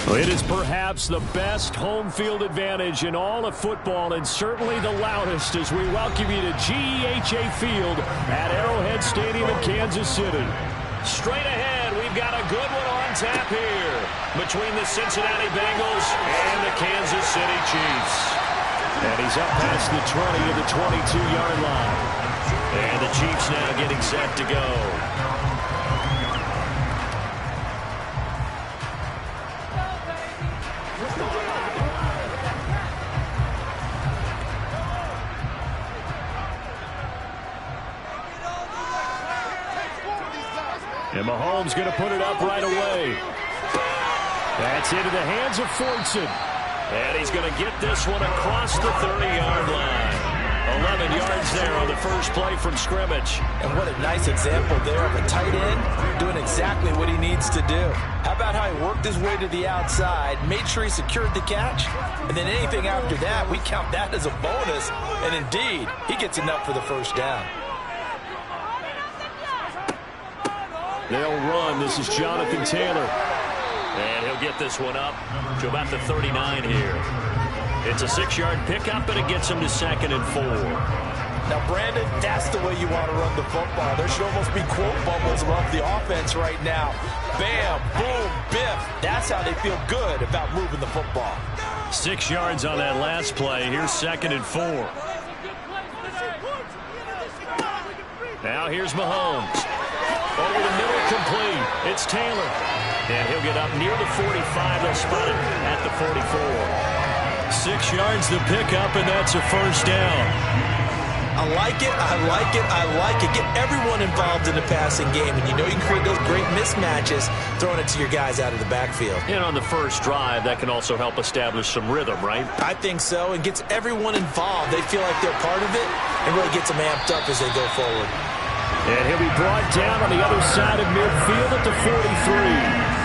It is perhaps the best home field advantage in all of football, and certainly the loudest, as we welcome you to GEHA Field at Arrowhead Stadium in Kansas City. Straight ahead, we've got a good one on tap here between the Cincinnati Bengals and the Kansas City Chiefs. And he's up past the 20 to the 22-yard line. And the Chiefs now getting set to go. And Mahomes going to put it up right away. That's into the hands of Fortson. And he's going to get this one across the 30-yard line. 11 yards there on the first play from scrimmage. And what a nice example there of a tight end doing exactly what he needs to do. How about how he worked his way to the outside, made sure he secured the catch, and then anything after that, we count that as a bonus. And indeed, he gets enough for the first down. They'll run. This is Jonathan Taylor. And he'll get this one up to about the 39 here. It's a 6-yard pickup, and it gets him to 2nd and 4. Now, Brandon, that's the way you want to run the football. There should almost be quote bubbles above the offense right now. Bam, boom, biff. That's how they feel good about moving the football. 6 yards on that last play. Here's 2nd and 4. Now here's Mahomes. Over the middle, complete. It's Taylor. And he'll get up near the 45. They'll spot him at the 44. 6 yards the pickup, and that's a first down. I like it, I like it, I like it. Get everyone involved in the passing game, and you know you can create those great mismatches throwing it to your guys out of the backfield. And on the first drive, that can also help establish some rhythm, right? I think so, and gets everyone involved. They feel like they're part of it, and really gets them amped up as they go forward. And he'll be brought down on the other side of midfield at the 43.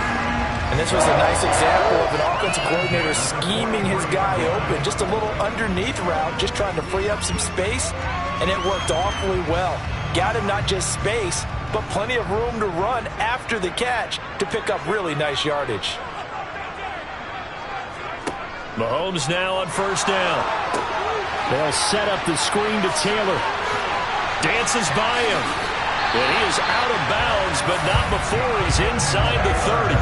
And this was a nice example of an offensive coordinator scheming his guy open. Just a little underneath route, just trying to free up some space, and it worked awfully well. Got him not just space, but plenty of room to run after the catch to pick up really nice yardage. Mahomes now on first down. They'll set up the screen to Taylor. Dances by him. And he is out of bounds, but not before he's inside the 30.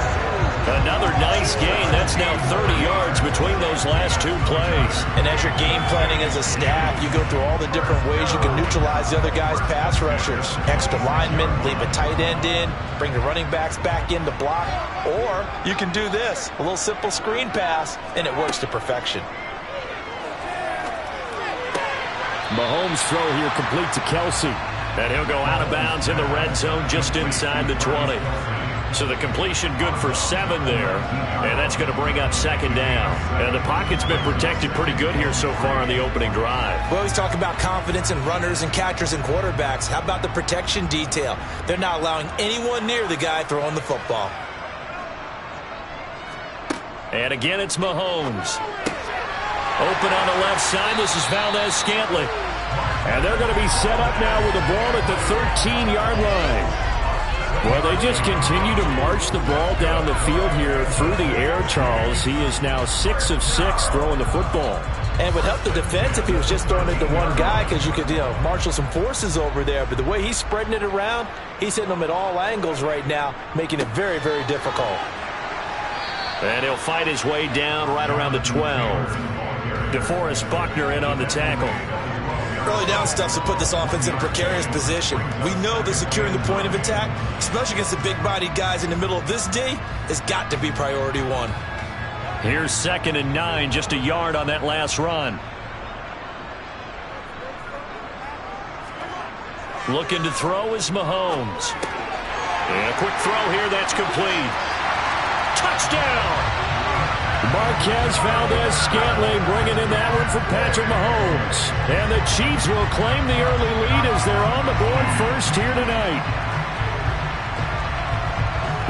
Another nice gain. That's now 30 yards between those last two plays. And as you're game planning as a staff, you go through all the different ways you can neutralize the other guy's pass rushers. Extra linemen, leave a tight end in, bring the running backs back in to block. Or you can do this, a little simple screen pass, and it works to perfection. Mahomes' throw here complete to Kelsey. And he'll go out of bounds in the red zone just inside the 20. So the completion good for 7 there. And that's going to bring up 2nd down. And the pocket's been protected pretty good here so far on the opening drive. We always talk about confidence in runners and catchers and quarterbacks. How about the protection detail? They're not allowing anyone near the guy throwing the football. And again, it's Mahomes. Open on the left side. This is Valdez-Scantling. And they're going to be set up now with the ball at the 13-yard line. Well, they just continue to march the ball down the field here through the air, Charles. He is now 6 of 6 throwing the football. And it would help the defense if he was just throwing it to one guy, because you could, marshal some forces over there. But the way he's spreading it around, he's hitting them at all angles right now, making it very, very difficult. And he'll fight his way down right around the 12. DeForest Buckner in on the tackle. Early down stuff to put this offense in a precarious position. We know that securing the point of attack, especially against the big-bodied guys in the middle of this D, has got to be priority 1. Here's 2nd and 9, just a yard on that last run. Looking to throw is Mahomes. And a quick throw here, that's complete. Touchdown! Marquez Valdez-Scantling bringing in that one for Patrick Mahomes. And the Chiefs will claim the early lead as they're on the board first here tonight.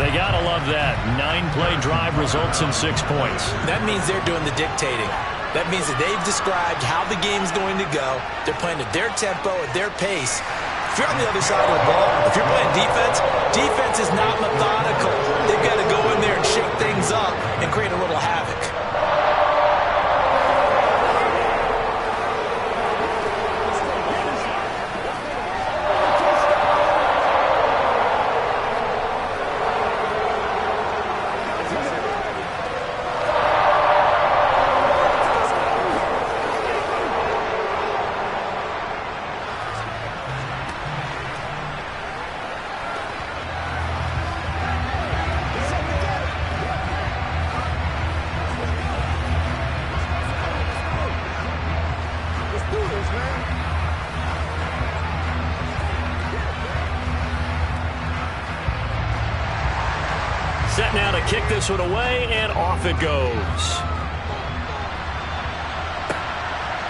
They got to love that. 9-play drive results in 6 points. That means they're doing the dictating. That means that they've described how the game's going to go. They're playing at their tempo, at their pace. If you're on the other side of the ball, if you're playing defense, defense is not methodical. They've got to go in there and shake things up and can create a little havoc. Set now to kick this one away, and off it goes.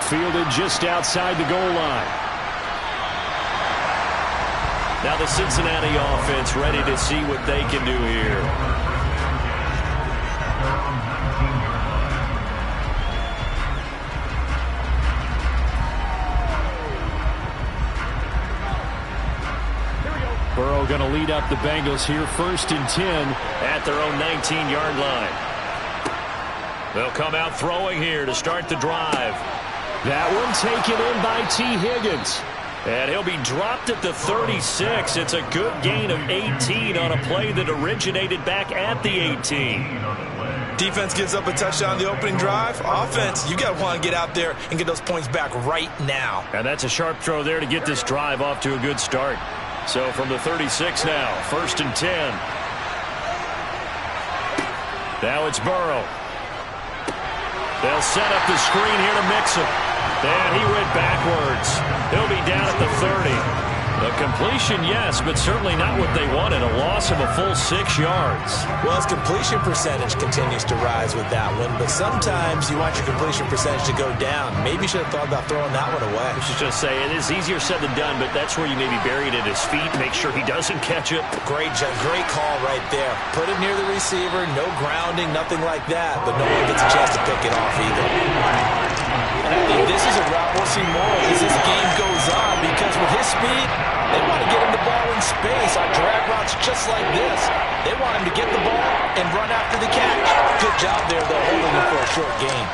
Fielded just outside the goal line. Now the Cincinnati offense ready to see what they can do here. Burrow going to lead up the Bengals here, 1st and 10 at their own 19-yard line. They'll come out throwing here to start the drive. That one taken in by T. Higgins. And he'll be dropped at the 36. It's a good gain of 18 on a play that originated back at the 18. Defense gives up a touchdown on the opening drive. Offense, you got to want to get out there and get those points back right now. And that's a sharp throw there to get this drive off to a good start. So from the 36 now, 1st and 10. Now it's Burrow. They'll set up the screen here to Mixon. And he went backwards. He'll be down at the 30. The completion, yes, but certainly not what they wanted. A loss of a full 6 yards. Well, his completion percentage continues to rise with that one, but sometimes you want your completion percentage to go down. Maybe you should have thought about throwing that one away. I should just say, it is easier said than done, but that's where you maybe bury it at his feet, make sure he doesn't catch it. Great call right there. Put it near the receiver, no grounding, nothing like that, but no one gets a chance to pick it off either. And I think this is a route we'll see more as this game goes on, because with his speed, they want to get him the ball in space on drag routes just like this. They want him to get the ball and run after the catch. Good job there, though, holding him for a short gain.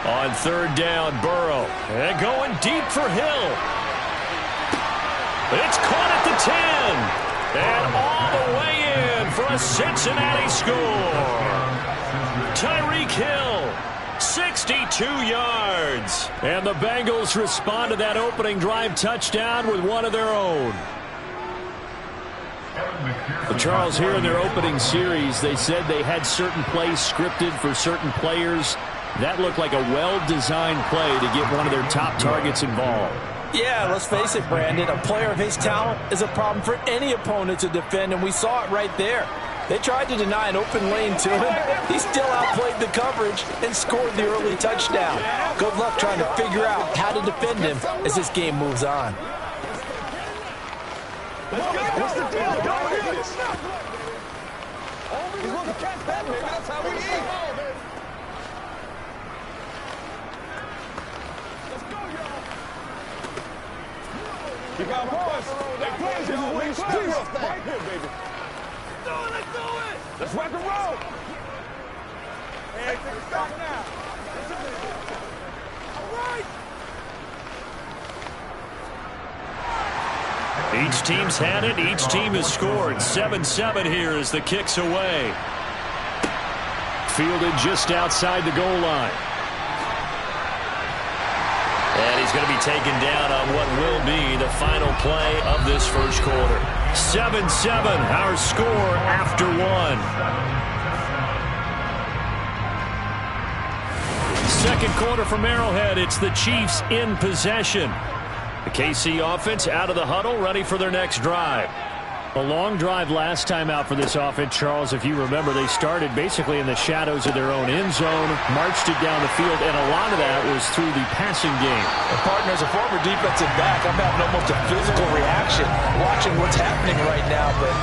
On 3rd down, Burrow. And going deep for Hill. It's caught at the 10. And all the way in for a Cincinnati score. Tyreek Hill, 62 yards. And the Bengals respond to that opening drive touchdown with one of their own. Well, Charles, here in their opening series, they said they had certain plays scripted for certain players. That looked like a well-designed play to get one of their top targets involved. Yeah, let's face it, Brandon. A player of his talent is a problem for any opponent to defend, and we saw it right there. They tried to deny an open lane to him. He still outplayed the coverage and scored the early touchdown. Good luck trying to figure out how to defend him as this game moves on. What's the deal? Don't do this. Always want to catch that, baby. That's how we eat. Let's go, y'all. Keep our boys. They play. This is what you do. Right here, baby. Let's do it. Let's rock and roll. Hey, take a stop now. All right. Each team's had it. Each team has scored. 7-7 here as the kick's away. Fielded just outside the goal line. And he's going to be taken down on what will be the final play of this first quarter. 7-7, our score after one. Second quarter from Arrowhead. It's the Chiefs in possession. The KC offense out of the huddle, ready for their next drive. A long drive last time out for this offense, Charles. If you remember, they started basically in the shadows of their own end zone, marched it down the field, and a lot of that was through the passing game. And partner, as a former defensive back, I'm having almost a physical reaction watching what's happening right now, but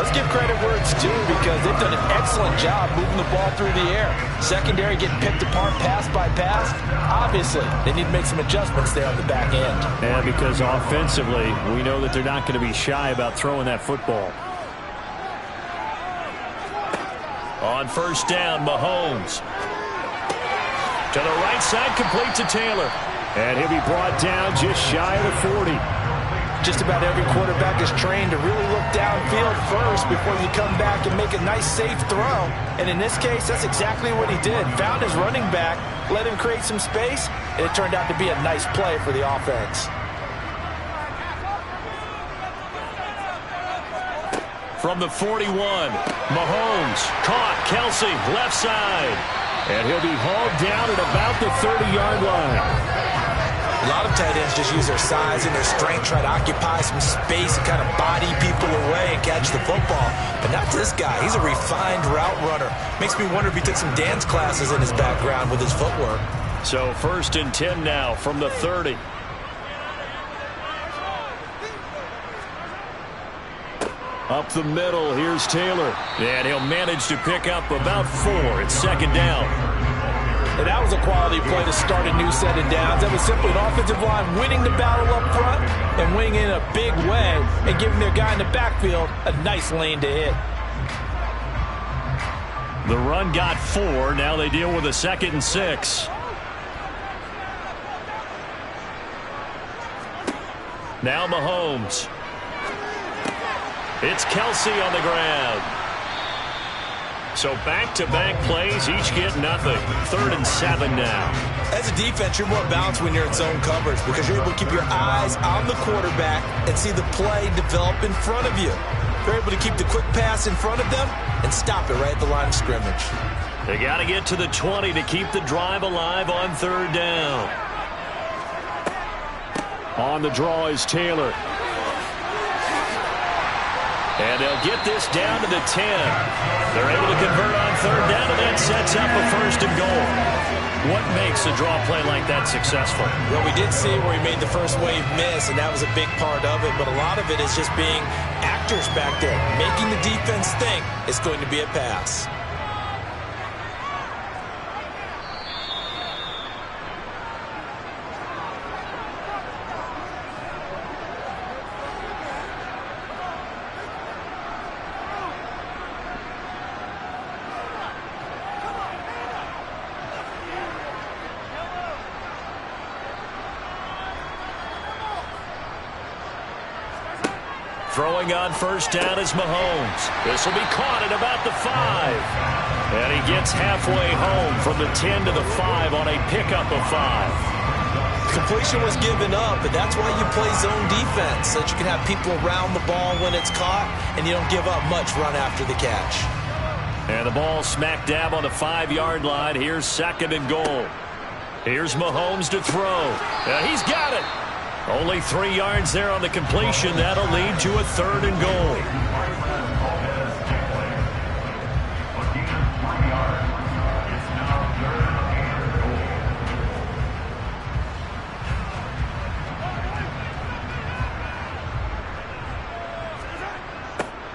Let's give credit where it's due because they've done an excellent job moving the ball through the air. Secondary getting picked apart pass by pass. Obviously, they need to make some adjustments there on the back end. And because offensively, we know that they're not going to be shy about throwing that football. On first down, Mahomes. To the right side, complete to Taylor. And he'll be brought down just shy of the 40. Just about every quarterback is trained to really look downfield first before you come back and make a nice, safe throw. And in this case, that's exactly what he did. Found his running back, let him create some space, and it turned out to be a nice play for the offense. From the 41, Mahomes caught Kelsey left side. And he'll be hauled down at about the 30-yard line. A lot of tight ends just use their size and their strength, try to occupy some space and kind of body people away and catch the football. But not this guy. He's a refined route runner. Makes me wonder if he took some dance classes in his background with his footwork. So 1st and 10 now from the 30. Up the middle, here's Taylor. And he'll manage to pick up about 4. It's 2nd down. And that was a quality play to start a new set of downs. That was simply an offensive line winning the battle up front and winning in a big way and giving their guy in the backfield a nice lane to hit. The run got 4. Now they deal with a 2nd and 6. Now Mahomes. It's Kelsey on the ground. So back-to-back plays, each get nothing. 3rd and 7 now. As a defense, you're more balanced when you're in zone coverage because you're able to keep your eyes on the quarterback and see the play develop in front of you. You're able to keep the quick pass in front of them and stop it right at the line of scrimmage. They got to get to the 20 to keep the drive alive on 3rd down. On the draw is Taylor. And they'll get this down to the 10. They're able to convert on 3rd down, and that sets up a 1st and goal. What makes a draw play like that successful? Well, we did see where he made the first wave miss, and that was a big part of it. But a lot of it is just being actors back there, making the defense think it's going to be a pass. Throwing on first down is Mahomes. This will be caught at about the 5. And he gets halfway home from the 10 to the 5 on a pickup of 5. Completion was given up, but that's why you play zone defense, so that you can have people around the ball when it's caught, and you don't give up much run after the catch. And the ball smack dab on the 5-yard line. Here's 2nd and goal. Here's Mahomes to throw. He's got it. Only 3 yards there on the completion. That'll lead to a 3rd and goal.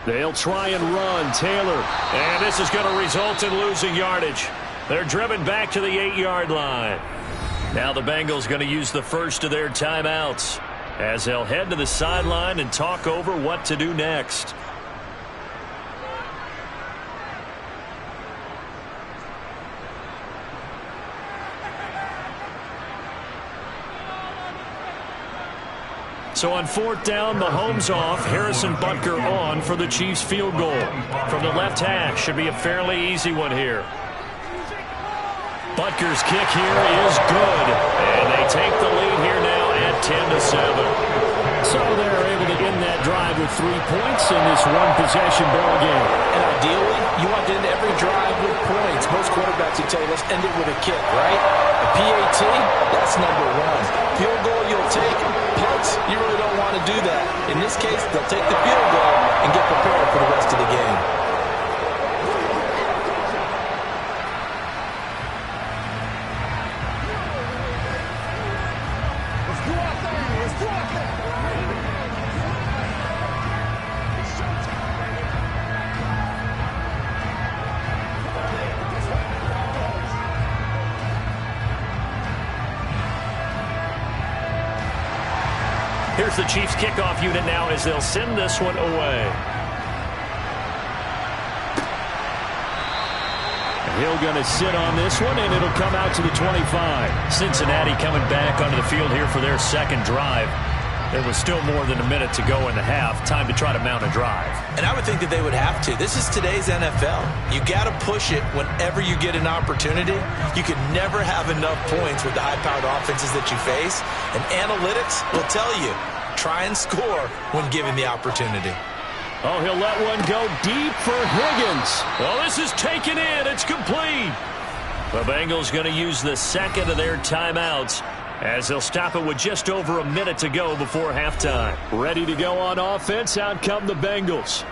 They'll try and run. Taylor. And this is going to result in losing yardage. They're driven back to the 8-yard line. Now the Bengals going to use the first of their timeouts as they'll head to the sideline and talk over what to do next. So on 4th down, Mahomes off, Harrison Butker on for the Chiefs field goal. From the left hash, should be a fairly easy one here. Butker's kick here is good, and they take the lead here now at 10-7. So they're able to end that drive with 3 points in this one-possession ball game. And ideally, you want to end every drive with points. Most quarterbacks would tell you, let's end it with a kick, right? A PAT, that's number 1. Field goal you'll take. Punts, you really don't want to do that. In this case, they'll take the field goal and get prepared for the rest of the game. Here's the Chiefs kickoff unit now as they'll send this one away. Hill going to sit on this one, and it'll come out to the 25. Cincinnati coming back onto the field here for their second drive. There was still more than a minute to go in the half. Time to try to mount a drive. And I would think that they would have to. This is today's NFL. You got to push it whenever you get an opportunity. You can never have enough points with the high-powered offenses that you face. And analytics will tell you, try and score when given the opportunity. Oh, he'll let one go deep for Higgins. Well, this is taken in. It's complete. The Bengals going to use the second of their timeouts as they'll stop it with just over a minute to go before halftime. Ready to go on offense. Out come the Bengals.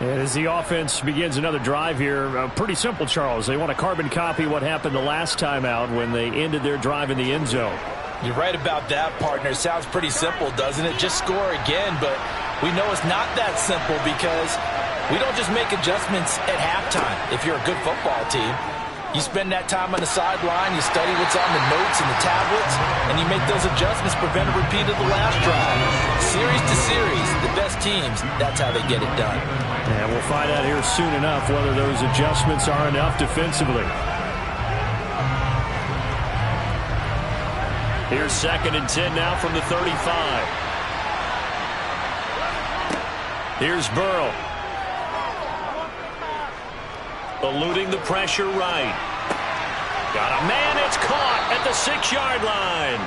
And as the offense begins another drive here, pretty simple, Charles. They want to carbon copy what happened the last time out when they ended their drive in the end zone. You're right about that, partner. It sounds pretty simple, doesn't it? Just score again, but we know it's not that simple because we don't just make adjustments at halftime. If you're a good football team, you spend that time on the sideline, you study what's on the notes and the tablets, and you make those adjustments, prevent a repeat of the last drive. Series to series, the best teams, that's how they get it done. And we'll find out here soon enough whether those adjustments are enough defensively. Here's 2nd and 10 now from the 35. Here's Burrow. Eluding the pressure right. Got a man. It's caught at the 6-yard line.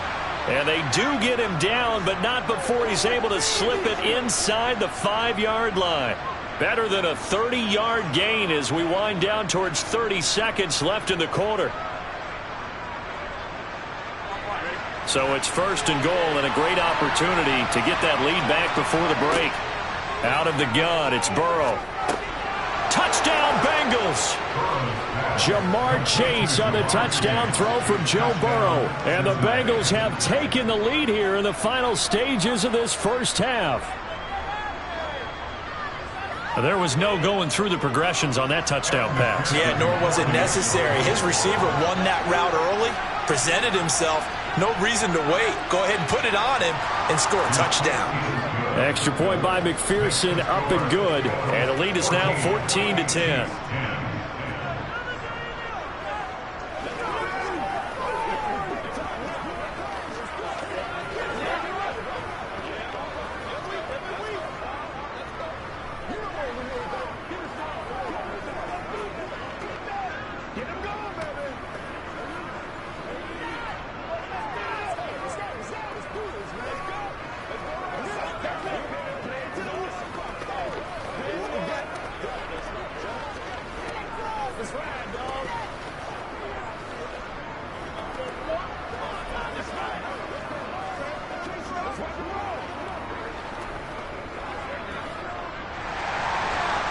And they do get him down, but not before he's able to slip it inside the 5-yard line. Better than a 30-yard gain as we wind down towards 30 seconds left in the quarter. So it's 1st and goal and a great opportunity to get that lead back before the break. Out of the gun, it's Burrow. Touchdown, Bengals! Jamar Chase on the touchdown throw from Joe Burrow. And the Bengals have taken the lead here in the final stages of this first half. There was no going through the progressions on that touchdown pass. Yeah, nor was it necessary. His receiver won that route early, presented himself. No reason to wait. Go ahead and put it on him and score a touchdown. Extra point by McPherson, up and good. And the lead is now 14-10.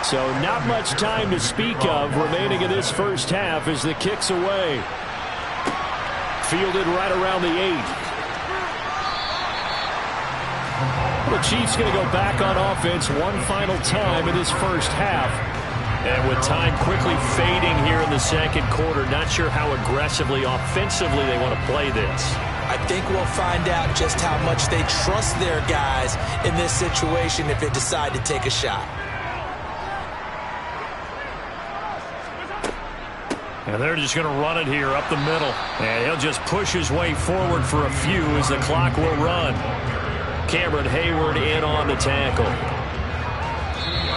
So not much time to speak of remaining in this first half as the kick's away. Fielded right around the 8. The Chiefs going to go back on offense one final time in this first half. And with time quickly fading here in the second quarter, not sure how aggressively, offensively they want to play this. I think we'll find out just how much they trust their guys in this situation if they decide to take a shot. And they're just going to run it here up the middle. And he'll just push his way forward for a few as the clock will run. Cameron Hayward in on the tackle.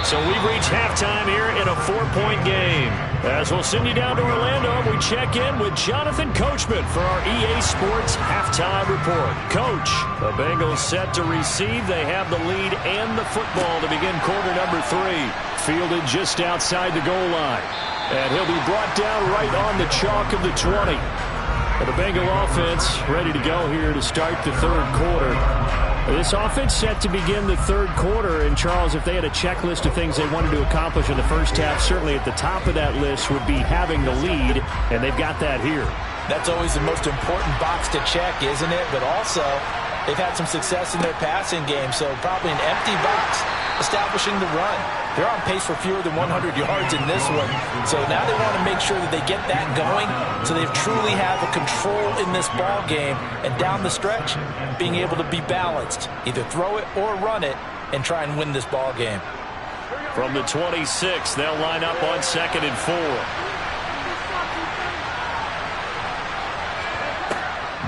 So we've reached halftime here in a 4-point game. As we'll send you down to Orlando, we check in with Jonathan Coachman for our EA Sports Halftime Report. Coach, the Bengals set to receive. They have the lead and the football to begin quarter number 3. Fielded just outside the goal line. And he'll be brought down right on the chalk of the 20. And the Bengal offense ready to go here to start the third quarter. This offense set to begin the third quarter. And, Charles, if they had a checklist of things they wanted to accomplish in the first half, certainly at the top of that list would be having the lead, and they've got that here. That's always the most important box to check, isn't it? But also, they've had some success in their passing game, so probably an empty box establishing the run. They're on pace for fewer than 100 yards in this one. So now they want to make sure that they get that going so they truly have a control in this ball game. And down the stretch, being able to be balanced. Either throw it or run it and try and win this ball game. From the 26, they'll line up on 2nd and 4.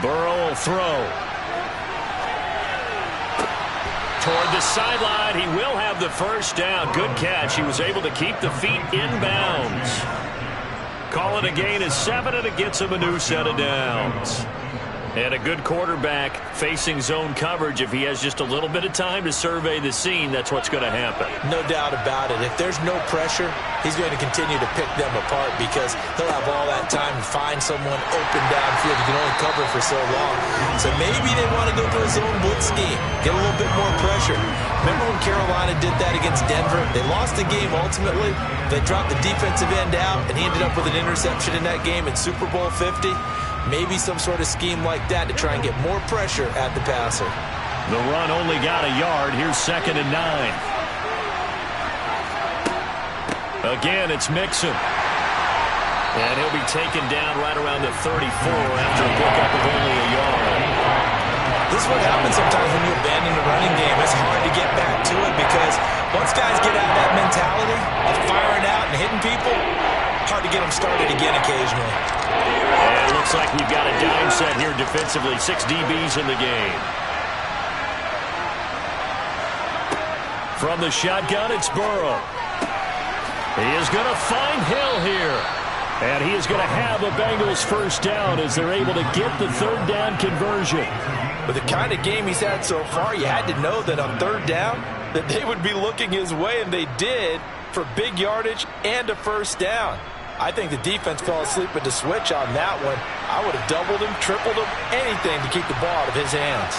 Burrow will throw. Toward the sideline, he will have the first down. Good catch. He was able to keep the feet in bounds. Call it a gain of 7, and it gets him a new set of downs. And a good quarterback facing zone coverage. If he has just a little bit of time to survey the scene, that's what's going to happen. No doubt about it. If there's no pressure, he's going to continue to pick them apart because he'll have all that time to find someone open downfield. You can only cover for so long. So maybe they want to go to a zone blitz scheme, get a little bit more pressure. Remember when Carolina did that against Denver? They lost the game ultimately. They dropped the defensive end out, and he ended up with an interception in that game in Super Bowl 50. Maybe some sort of scheme like that to try and get more pressure at the passer. The run only got a yard. Here's 2nd and 9. Again, it's Mixon. And he'll be taken down right around the 34 after a pickup of only a yard. This is what happens sometimes when you abandon the running game. It's hard to get back to it because once guys get out of that mentality of firing out and hitting people, hard to get them started again occasionally. And it looks like we've got a dime set here defensively. 6 DBs in the game. From the shotgun, it's Burrow. He is going to find Hill here. And he is going to have a Bengals first down as they're able to get the 3rd down conversion. With the kind of game he's had so far, you had to know that on 3rd down that they would be looking his way, and they did for big yardage and a first down. I think the defense fell asleep at the switch on that one. I would have doubled him, tripled him, anything to keep the ball out of his hands.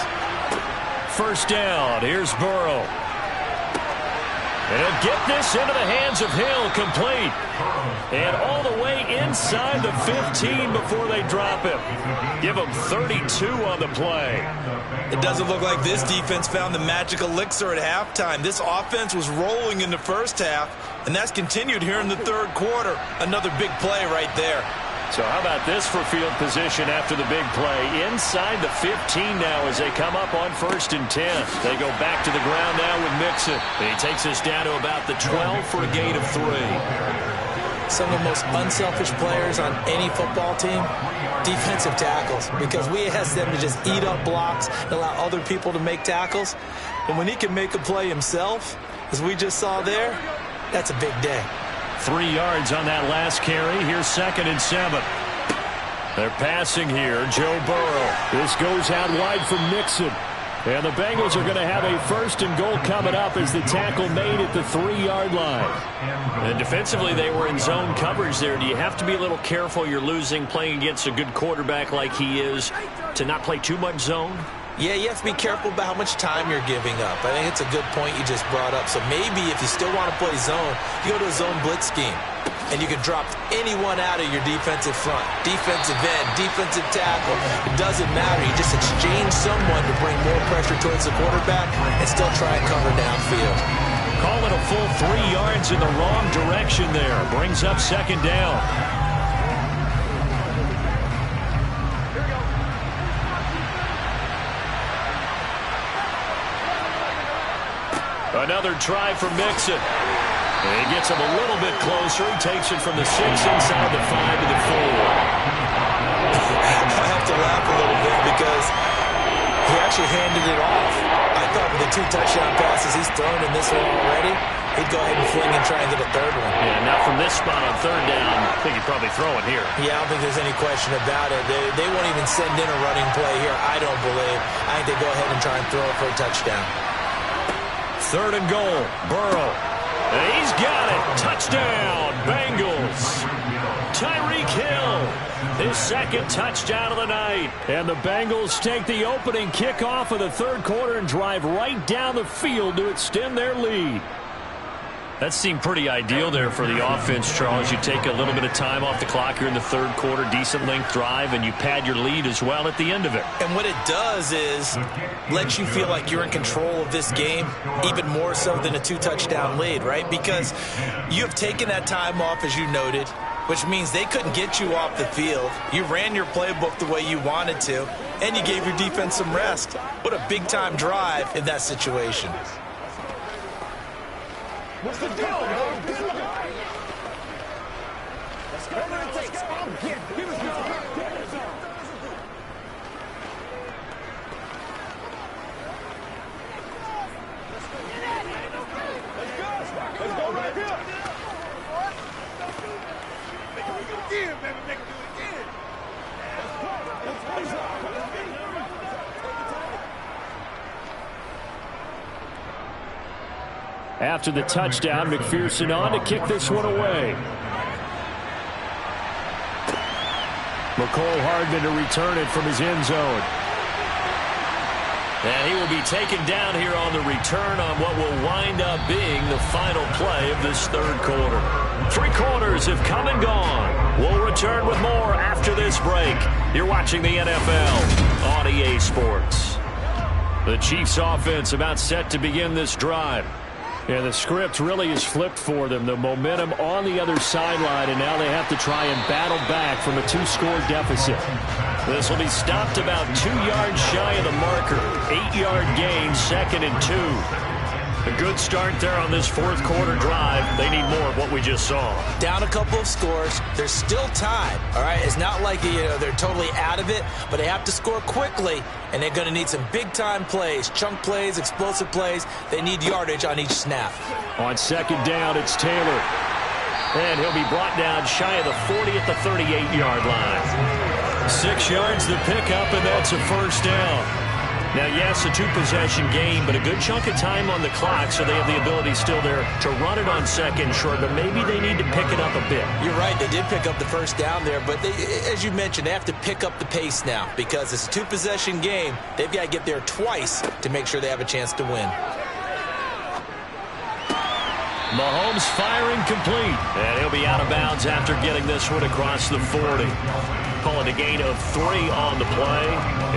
First down. Here's Burrow. And he'll get this into the hands of Hill, complete. And all the way inside the 15 before they drop him. Give him 32 on the play. It doesn't look like this defense found the magic elixir at halftime. This offense was rolling in the first half, and that's continued here in the 3rd quarter. Another big play right there. So how about this for field position after the big play? Inside the 15 now as they come up on 1st and 10. They go back to the ground now with Mixon. And he takes us down to about the 12 for a gain of 3. Some of the most unselfish players on any football team, defensive tackles, because we ask them to just eat up blocks and allow other people to make tackles. And when he can make a play himself, as we just saw there, that's a big day. 3 yards on that last carry. Here's 2nd and 7. They're passing here. Joe Burrow. This goes out wide from Mixon. And the Bengals are going to have a 1st and goal coming up as the tackle made at the 3-yard line. And defensively, they were in zone coverage there. Do you have to be a little careful? You're losing playing against a good quarterback like he is to not play too much zone? Yeah, you have to be careful about how much time you're giving up. I think it's a good point you just brought up. So maybe if you still want to play zone, you go to a zone blitz scheme. And you can drop anyone out of your defensive front. Defensive end, defensive tackle. It doesn't matter. You just exchange someone to bring more pressure towards the quarterback and still try and cover downfield. Call it a full 3 yards in the wrong direction there. Brings up 2nd down. Another try for Mixon. And he gets him a little bit closer. He takes it from the 6 inside the 5 to the 4. I have to laugh a little bit because he actually handed it off. I thought with the 2 touchdown passes he's thrown in this one already, he'd go ahead and fling and try and get a 3rd one. Yeah, now from this spot on 3rd down, I think he'd probably throw it here. Yeah, I don't think there's any question about it. They won't even send in a running play here, I don't believe. I think they go ahead and try and throw it for a touchdown. 3rd and goal. Burrow. And he's got it. Touchdown, Bengals. Tyreek Hill, his 2nd touchdown of the night. And the Bengals take the opening kickoff of the 3rd quarter and drive right down the field to extend their lead. That seemed pretty ideal there for the offense, Charles. You take a little bit of time off the clock here in the third quarter, decent length drive, and you pad your lead as well at the end of it. And what it does is let you feel like you're in control of this game, even more so than a 2-touchdown lead, right? Because you have taken that time off, as you noted, which means they couldn't get you off the field. You ran your playbook the way you wanted to, and you gave your defense some rest. What a big-time drive in that situation. What's the deal, man? Let's go. Whatever it takes. Give us the Let's go right here. Make it do it again, baby. Make it do it again. After the touchdown, McPherson on to kick this one away. McCole Hardman to return it from his end zone. And he will be taken down here on the return on what will wind up being the final play of this third quarter. 3 quarters have come and gone. We'll return with more after this break. You're watching the NFL on EA Sports. The Chiefs offense about set to begin this drive. And the script really is flipped for them. The momentum on the other sideline, and now they have to try and battle back from a 2-score deficit. This will be stopped about 2 yards shy of the marker. 8-yard gain, 2nd and 2. A good start there on this fourth quarter drive. They need more of what we just saw. Down a couple of scores. There's still time, all right? It's not like they're totally out of it, but they have to score quickly, and they're going to need some big-time plays, chunk plays, explosive plays. They need yardage on each snap. On 2nd down, it's Taylor. And he'll be brought down shy of the 40 at the 38-yard line. 6 yards to pick up, and that's a first down. Now, yes, a 2-possession game, but a good chunk of time on the clock, so they have the ability still there to run it on 2nd short, but maybe they need to pick it up a bit. You're right. They did pick up the first down there, but as you mentioned, they have to pick up the pace now because it's a 2-possession game. They've got to get there twice to make sure they have a chance to win. Mahomes firing complete, and he'll be out of bounds after getting this one across the 40. Call it a gain of 3 on the play,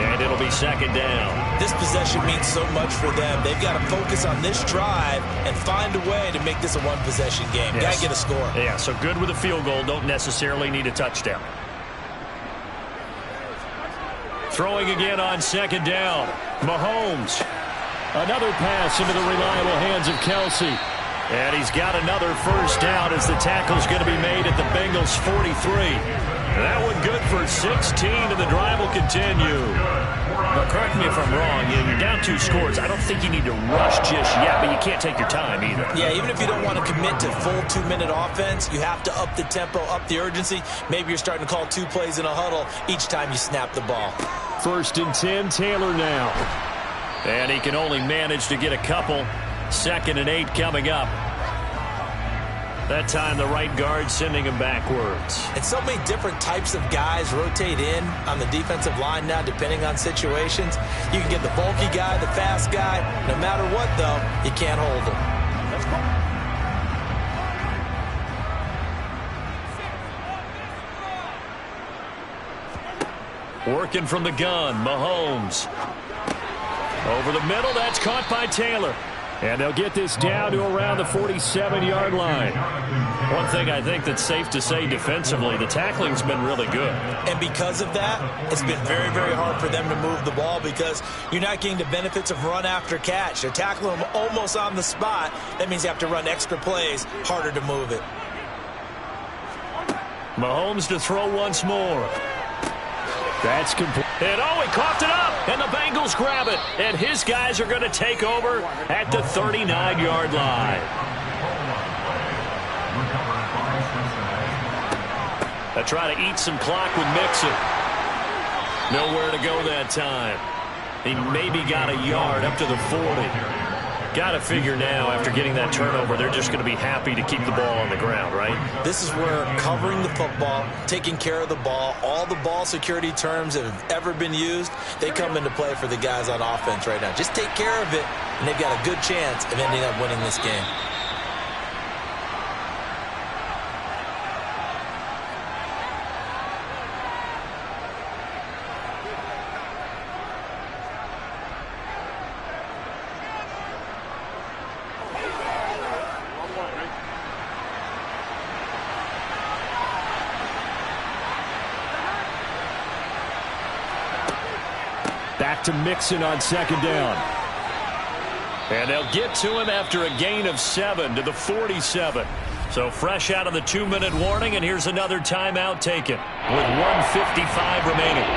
and it'll be 2nd down. This possession means so much for them. They've got to focus on this drive and find a way to make this a 1-possession game. Yes. Got to get a score. Yeah, so good with a field goal. Don't necessarily need a touchdown. Throwing again on 2nd down. Mahomes. Another pass into the reliable hands of Kelsey. And he's got another first down as the tackle's going to be made at the Bengals' 43. That one good for 16, and the drive will continue. Now, correct me if I'm wrong. You're down 2 scores. I don't think you need to rush just yet, but you can't take your time either. Yeah, even if you don't want to commit to full 2-minute offense, you have to up the tempo, up the urgency. Maybe you're starting to call 2 plays in a huddle each time you snap the ball. 1st and 10, Taylor now. And he can only manage to get a couple. 2nd and 8 coming up. That time the right guard sending him backwards. And so many different types of guys rotate in on the defensive line now depending on situations. You can get the bulky guy, the fast guy. No matter what, though, you can't hold him. Working from the gun, Mahomes. Over the middle, that's caught by Taylor. And they'll get this down to around the 47-yard line. One thing I think that's safe to say defensively, the tackling's been really good. And because of that, it's been very, very hard for them to move the ball because you're not getting the benefits of run after catch. They're tackling them almost on the spot. That means you have to run extra plays, harder to move it. Mahomes to throw once more. That's complete. And he coughed it up, and the Bengals grab it. And his guys are going to take over at the 39-yard line. They try to eat some clock with Mixon. Nowhere to go that time. He maybe got a yard up to the 40. Got to figure now, after getting that turnover, they're just going to be happy to keep the ball on the ground, right? This is where covering the football, taking care of the ball, all the ball security terms that have ever been used, they come into play for the guys on offense right now. Just take care of it, and they've got a good chance of ending up winning this game. Back to Mixon on second down. And they'll get to him after a gain of 7 to the 47. So fresh out of the 2-minute warning, and here's another timeout taken with 1:55 remaining.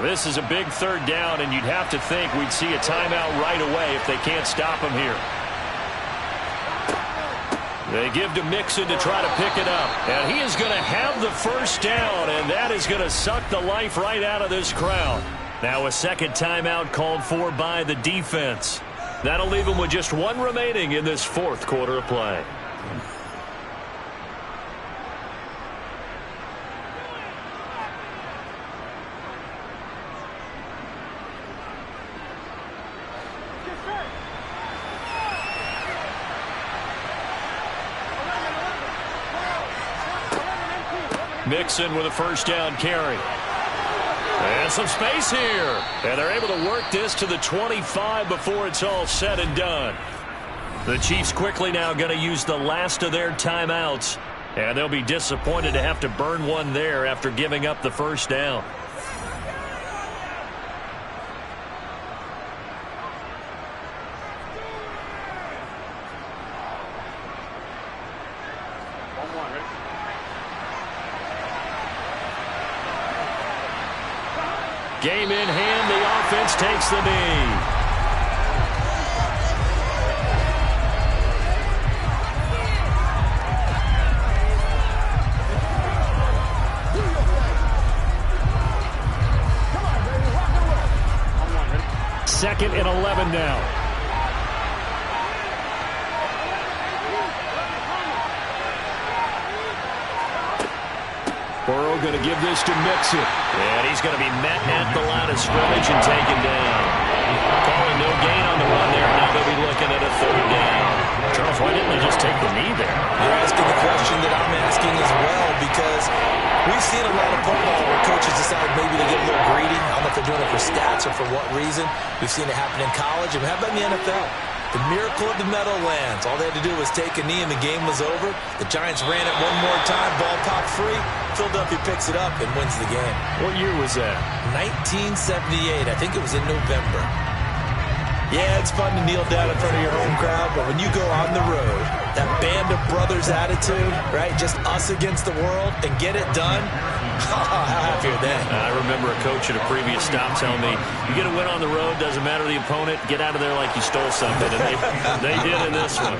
This is a big third down, and you'd have to think we'd see a timeout right away if they can't stop him here. They give to Mixon to try to pick it up. And he is going to have the first down, and that is going to suck the life right out of this crowd. Now a second timeout called for by the defense. That'll leave them with just 1 remaining in this fourth quarter of play. Mixon with a first down carry. And some space here. And they're able to work this to the 25 before it's all said and done. The Chiefs quickly now going to use the last of their timeouts. And they'll be disappointed to have to burn one there after giving up the first down. Game in hand, the offense takes the knee. Second and 11 now. Burrow going to give this to Mixon. And he's going to be met at the line of scrimmage and taken down. Calling no gain on the run there. Now they'll be looking at a third down. Charles, why didn't they just take the knee there? You're asking the question that I'm asking as well, because we've seen a lot of football where coaches decide maybe to get a little greedy. I don't know if they're doing it for stats or for what reason. We've seen it happen in college. And how about in the NFL? The miracle of the Meadowlands. All they had to do was take a knee and the game was over. The Giants ran it one more time. Ball popped free. Philadelphia picks it up and wins the game. What year was that? 1978. I think it was in November. Yeah, it's fun to kneel down in front of your home crowd, but when you go on the road, that band of brothers attitude, right? Just us against the world and get it done. How happy are they? I remember a coach at a previous stop telling me, you get a win on the road, doesn't matter the opponent, get out of there like you stole something. And they did in this one.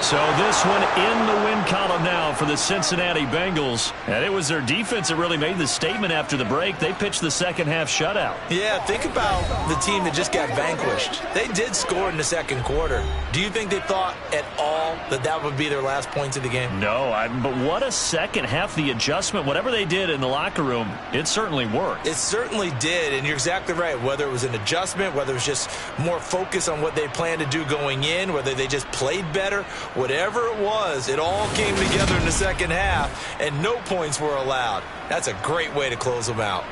So this one in the win column now for the Cincinnati Bengals. And it was their defense that really made the statement after the break. They pitched the second half shutout. Yeah, think about the team that just got vanquished. They did score in the second quarter. Do you think they thought at all that that would be their last points of the game? No, but what a second half. The adjustment, whatever they did in the locker room, it certainly worked. It certainly did, and you're exactly right. Whether it was an adjustment, whether it was just more focus on what they planned to do going in, whether they just played better, whatever it was, it all came together in the second half, and no points were allowed. That's a great way to close them out.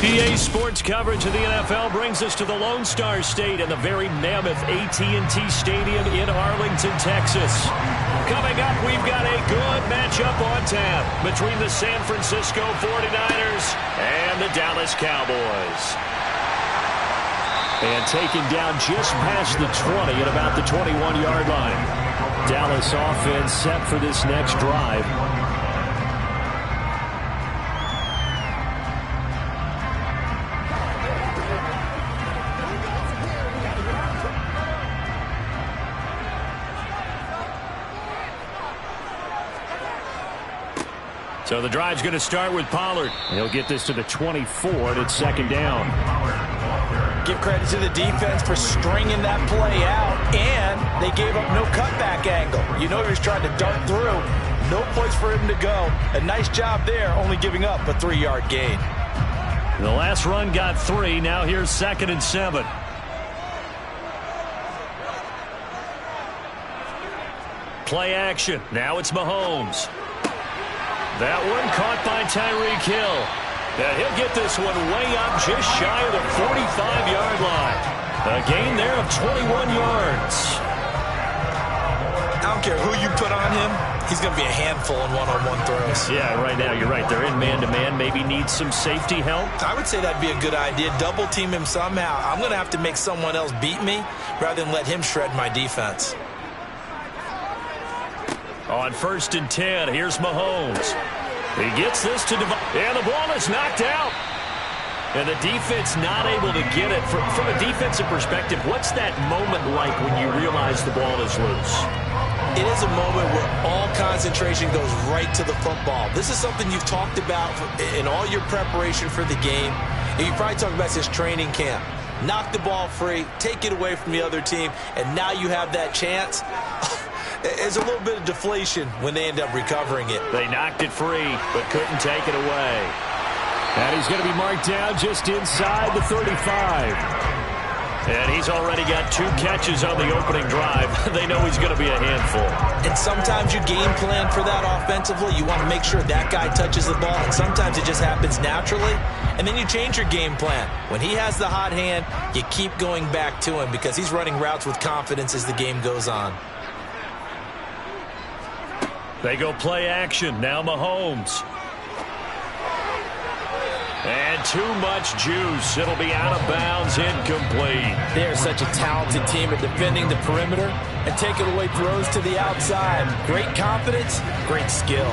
EA Sports coverage of the NFL brings us to the Lone Star State and the very mammoth AT&T Stadium in Arlington, Texas. Coming up, we've got a good matchup on tap between the San Francisco 49ers and the Dallas Cowboys. And taken down just past the 20 at about the 21-yard line. Dallas offense set for this next drive. So the drive's going to start with Pollard. He'll get this to the 24, and it's second down. Give credit to the defense for stringing that play out, and they gave up no cutback angle. You know he was trying to dart through. No place for him to go. A nice job there, only giving up a 3-yard gain. The last run got 3. Now here's 2nd and 7. Play action. Now it's Mahomes. That one caught by Tyreek Hill. And he'll get this one way up just shy of the 45-yard line. A gain there of 21 yards. I don't care who you put on him. He's going to be a handful in one-on-one throws. Yeah, right now you're right. They're in man-to-man. Maybe need some safety help. I would say that'd be a good idea. Double team him somehow. I'm going to have to make someone else beat me rather than let him shred my defense. On 1st and 10, here's Mahomes. He gets this to and the ball is knocked out. And the defense not able to get it. From a defensive perspective, what's that moment like when you realize the ball is loose? It is a moment where all concentration goes right to the football. This is something you've talked about in all your preparation for the game. And you probably talked about this training camp. Knock the ball free, take it away from the other team, and now you have that chance. There's a little bit of deflation when they end up recovering it. They knocked it free, but couldn't take it away. And he's going to be marked down just inside the 35. And he's already got 2 catches on the opening drive. They know he's going to be a handful. And sometimes you game plan for that offensively. You want to make sure that guy touches the ball. And sometimes it just happens naturally. And then you change your game plan. When he has the hot hand, you keep going back to him because he's running routes with confidence as the game goes on. They go play action. Now Mahomes. And too much juice. It'll be out of bounds, incomplete. They're such a talented team at defending the perimeter and taking away throws to the outside. Great confidence, great skill.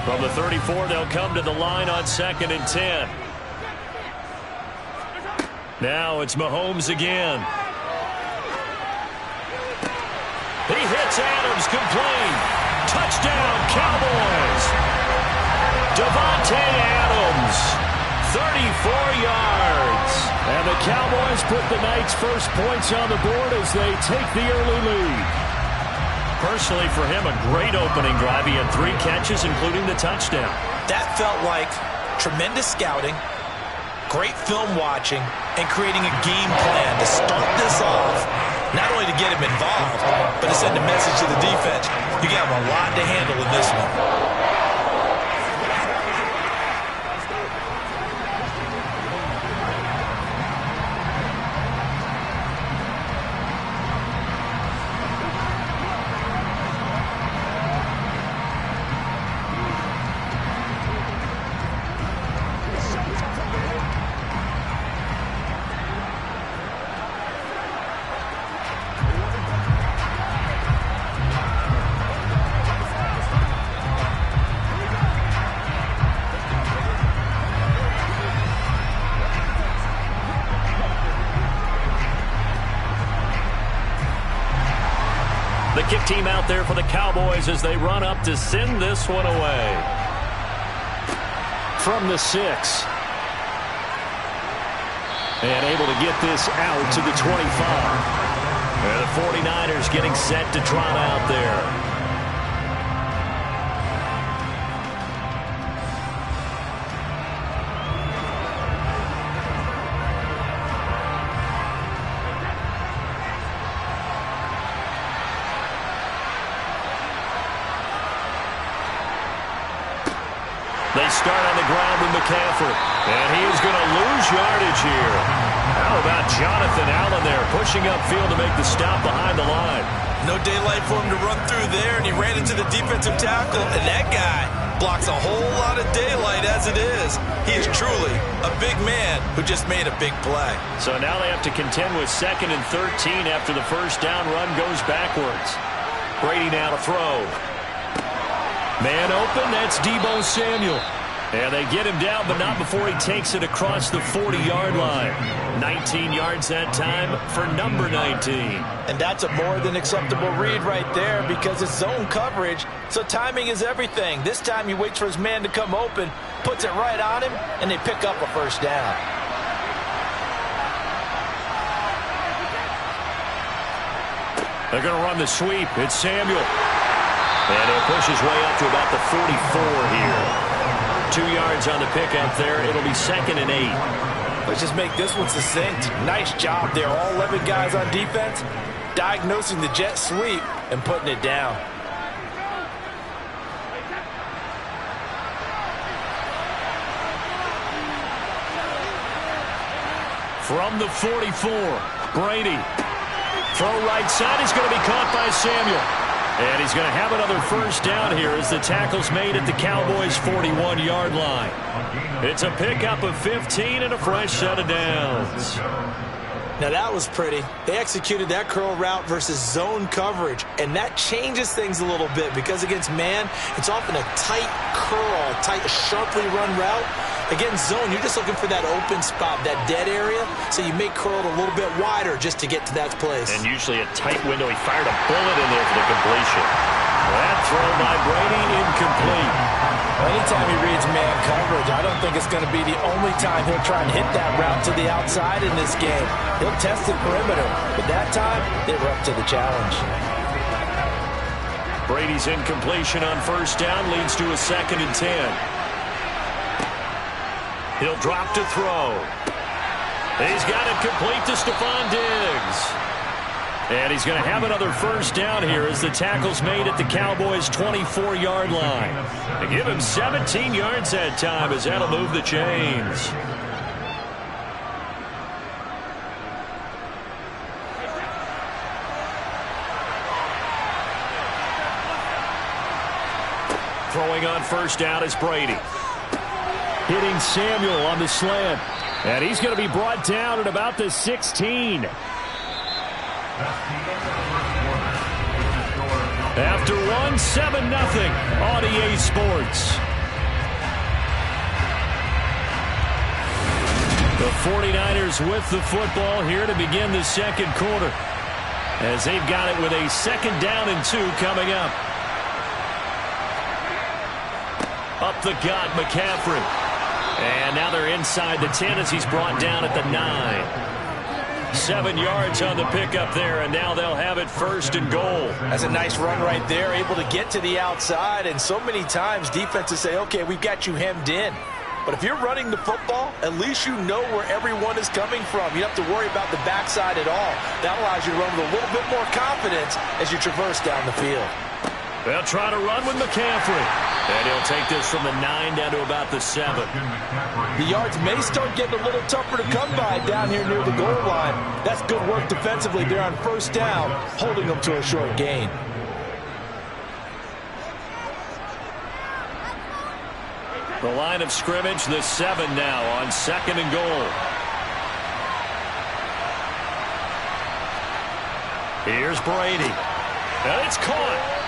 From the 34, they'll come to the line on 2nd and 10. Now it's Mahomes again. He hits Adams, complete. Touchdown, Cowboys. Davante Adams, 34 yards. And the Cowboys put the night's first points on the board as they take the early lead. Personally, for him, a great opening drive. He had 3 catches, including the touchdown. That felt like tremendous scouting, great film watching, and creating a game plan to start this off. Not only to get him involved, but to send a message to the defense. You got a lot to handle in this one. The kick team out there for the Cowboys as they run up to send this one away. From the 6. And able to get this out to the 25. And the 49ers getting set to trot out there. start on the ground with McCaffrey. And he is going to lose yardage here. How about Jonathan Allen there, pushing upfield to make the stop behind the line. No daylight for him to run through there, and he ran into the defensive tackle, and that guy blocks a whole lot of daylight as it is. He is truly a big man who just made a big play. So now they have to contend with 2nd and 13 after the first down run goes backwards. Brady now to throw. Man open, that's Deebo Samuel. And they get him down, but not before he takes it across the 40-yard line. 19 yards that time for number 19. And that's a more than acceptable read right there because it's zone coverage, so timing is everything. This time he waits for his man to come open, puts it right on him, and they pick up a first down. They're going to run the sweep. It's Samuel. And he'll push his way up to about the 44 here. 2 yards on the pickup there. It'll be 2nd and 8. Let's just make this one succinct. Nice job there. All 11 guys on defense diagnosing the jet sweep and putting it down. From the 44, Brady. Throw right side is going to be caught by Samuel. And he's going to have another first down here as the tackle's made at the Cowboys' 41-yard line. It's a pickup of 15 and a fresh set of downs. Now that was pretty. They executed that curl route versus zone coverage, and that changes things a little bit because against man, it's often a tight curl, tight, sharply run route. Against zone, you're just looking for that open spot, that dead area, so you may curl it a little bit wider just to get to that place. And usually a tight window. He fired a bullet in there for the completion. That throw by Brady, incomplete. Anytime he reads man coverage, I don't think it's going to be the only time he'll try and hit that route to the outside in this game. He'll test the perimeter, but that time, they were up to the challenge. Brady's incompletion on first down leads to a 2nd and 10. He'll drop to throw. He's got it complete to Stephon Diggs. And he's going to have another first down here as the tackle's made at the Cowboys' 24-yard line. They give him 17 yards that time as that'll move the chains. Throwing on first down is Brady. Hitting Samuel on the slant. And he's going to be brought down at about the 16. After 7-0 on EA Sports. The 49ers with the football here to begin the second quarter, as they've got it with a 2nd down and 2 coming up. Up the gut, McCaffrey. And now they're inside the 10 as he's brought down at the 9. 7 yards on the pickup there, and now they'll have it 1st and goal. That's a nice run right there, able to get to the outside, and so many times defenses say, okay, we've got you hemmed in. But if you're running the football, at least you know where everyone is coming from. You don't have to worry about the backside at all. That allows you to run with a little bit more confidence as you traverse down the field. They'll try to run with McCaffrey. And he'll take this from the 9 down to about the 7. The yards may start getting a little tougher to come by down here near the goal line. That's good work defensively there on first down, holding them to a short gain. The line of scrimmage, the 7 now on 2nd and goal. Here's Brady. And it's caught.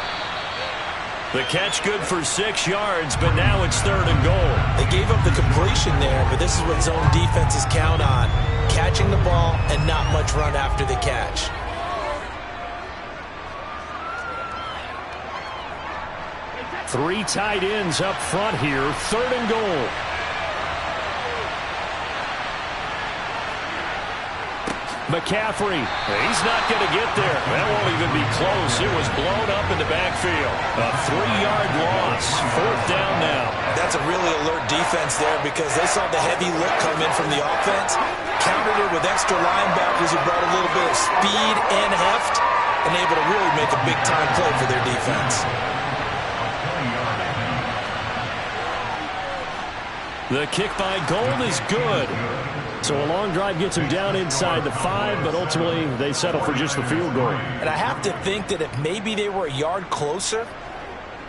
The catch good for 6 yards, but now it's 3rd and goal. They gave up the completion there, but this is what zone defenses count on. Catching the ball and not much run after the catch. Three tight ends up front here, 3rd and goal. McCaffrey, he's not going to get there. That won't even be close. It was blown up in the backfield. A 3-yard loss. 4th down now. That's a really alert defense there because they saw the heavy look come in from the offense, countered it with extra linebackers who brought a little bit of speed and heft, and able to really make a big-time play for their defense. The kick by Gold is good. So a long drive gets him down inside the 5, but ultimately they settle for just the field goal. And I have to think that if maybe they were a yard closer,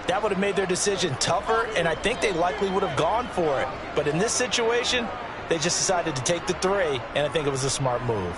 that would have made their decision tougher, and I think they likely would have gone for it. But in this situation, they just decided to take the 3, and I think it was a smart move.